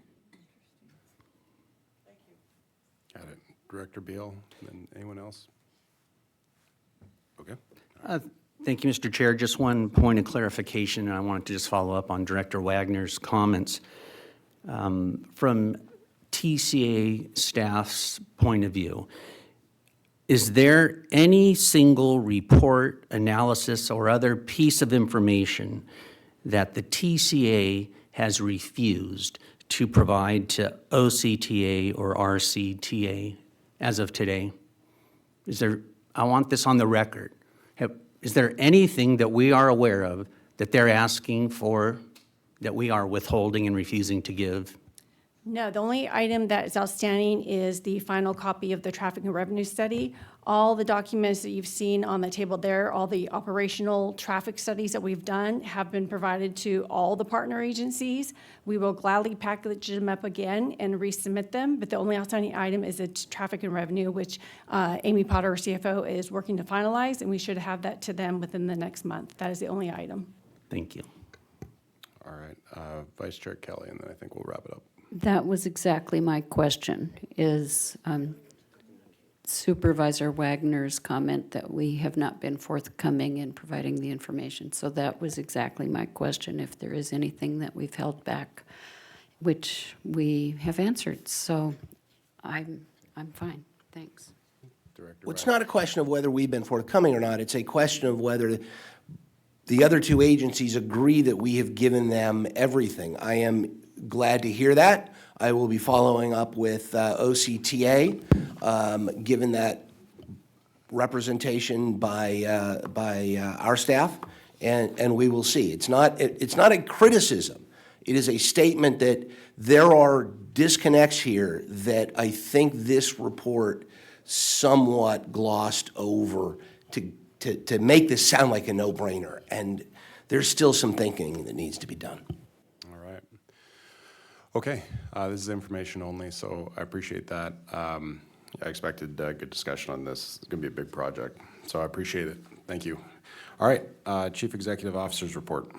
Got it. Director Beal, and anyone else? Okay. Thank you, Mr. Chair. Just one point of clarification, and I wanted to just follow up on Director Wagner's comments. From TCA staff's point of view, is there any single report, analysis, or other piece of information that the TCA has refused to provide to OCTA or RCTA as of today? I want this on the record. Is there anything that we are aware of that they're asking for that we are withholding and refusing to give? No, the only item that is outstanding is the final copy of the traffic and revenue study. All the documents that you've seen on the table there, all the operational traffic studies that we've done have been provided to all the partner agencies. We will gladly package them up again and resubmit them, but the only outstanding item is the traffic and revenue, which Amy Potter, our CFO, is working to finalize, and we should have that to them within the next month. That is the only item. Thank you. All right. Vice Chair Kelly, and then I think we'll wrap it up. That was exactly my question, is Supervisor Wagner's comment that we have not been forthcoming in providing the information. So that was exactly my question, if there is anything that we've held back, which we have answered. So I'm fine. Thanks. Well, it's not a question of whether we've been forthcoming or not. It's a question of whether the other two agencies agree that we have given them everything. I am glad to hear that. I will be following up with OCTA, given that representation by our staff, and we will see. It's not a criticism. It is a statement that there are disconnects here that I think this report somewhat glossed over to make this sound like a no-brainer, and there's still some thinking that needs to be done. All right. Okay, this is information only, so I appreciate that. I expected good discussion on this. It's going to be a big project, so I appreciate it. Thank you. All right, Chief Executive Officer's report.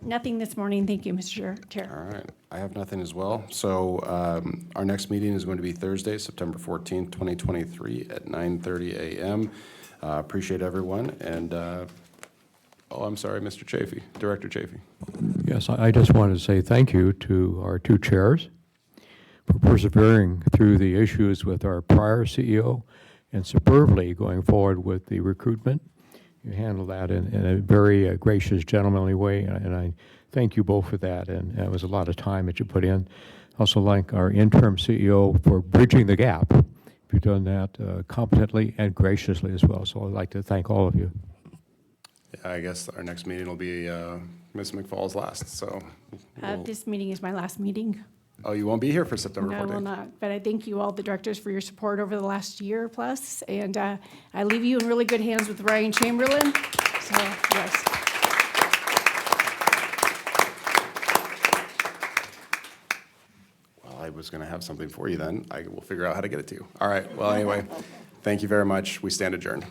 Nothing this morning. Thank you, Mr. Chair. All right, I have nothing as well. So our next meeting is going to be Thursday, September 14th, 2023 at 9:30 a.m. Appreciate everyone, and I'm sorry, Mr. Chafee, Director Chafee. Yes, I just wanted to say thank you to our two chairs for persevering through the issues with our prior CEO and superbly going forward with the recruitment. You handled that in a very gracious, gentlemanly way, and I thank you both for that, and it was a lot of time that you put in. Also like our interim CEO for bridging the gap. You've done that competently and graciously as well, so I'd like to thank all of you. Yeah, I guess our next meeting will be Ms. McFall's last, so. This meeting is my last meeting. Oh, you won't be here for September 14th? No, I will not. But I thank you all, the directors, for your support over the last year plus. And I leave you in really good hands with Ryan Chamberlain. So, yes. Well, I was going to have something for you then. I will figure out how to get it to you. All right, well, anyway, thank you very much. We stand adjourned.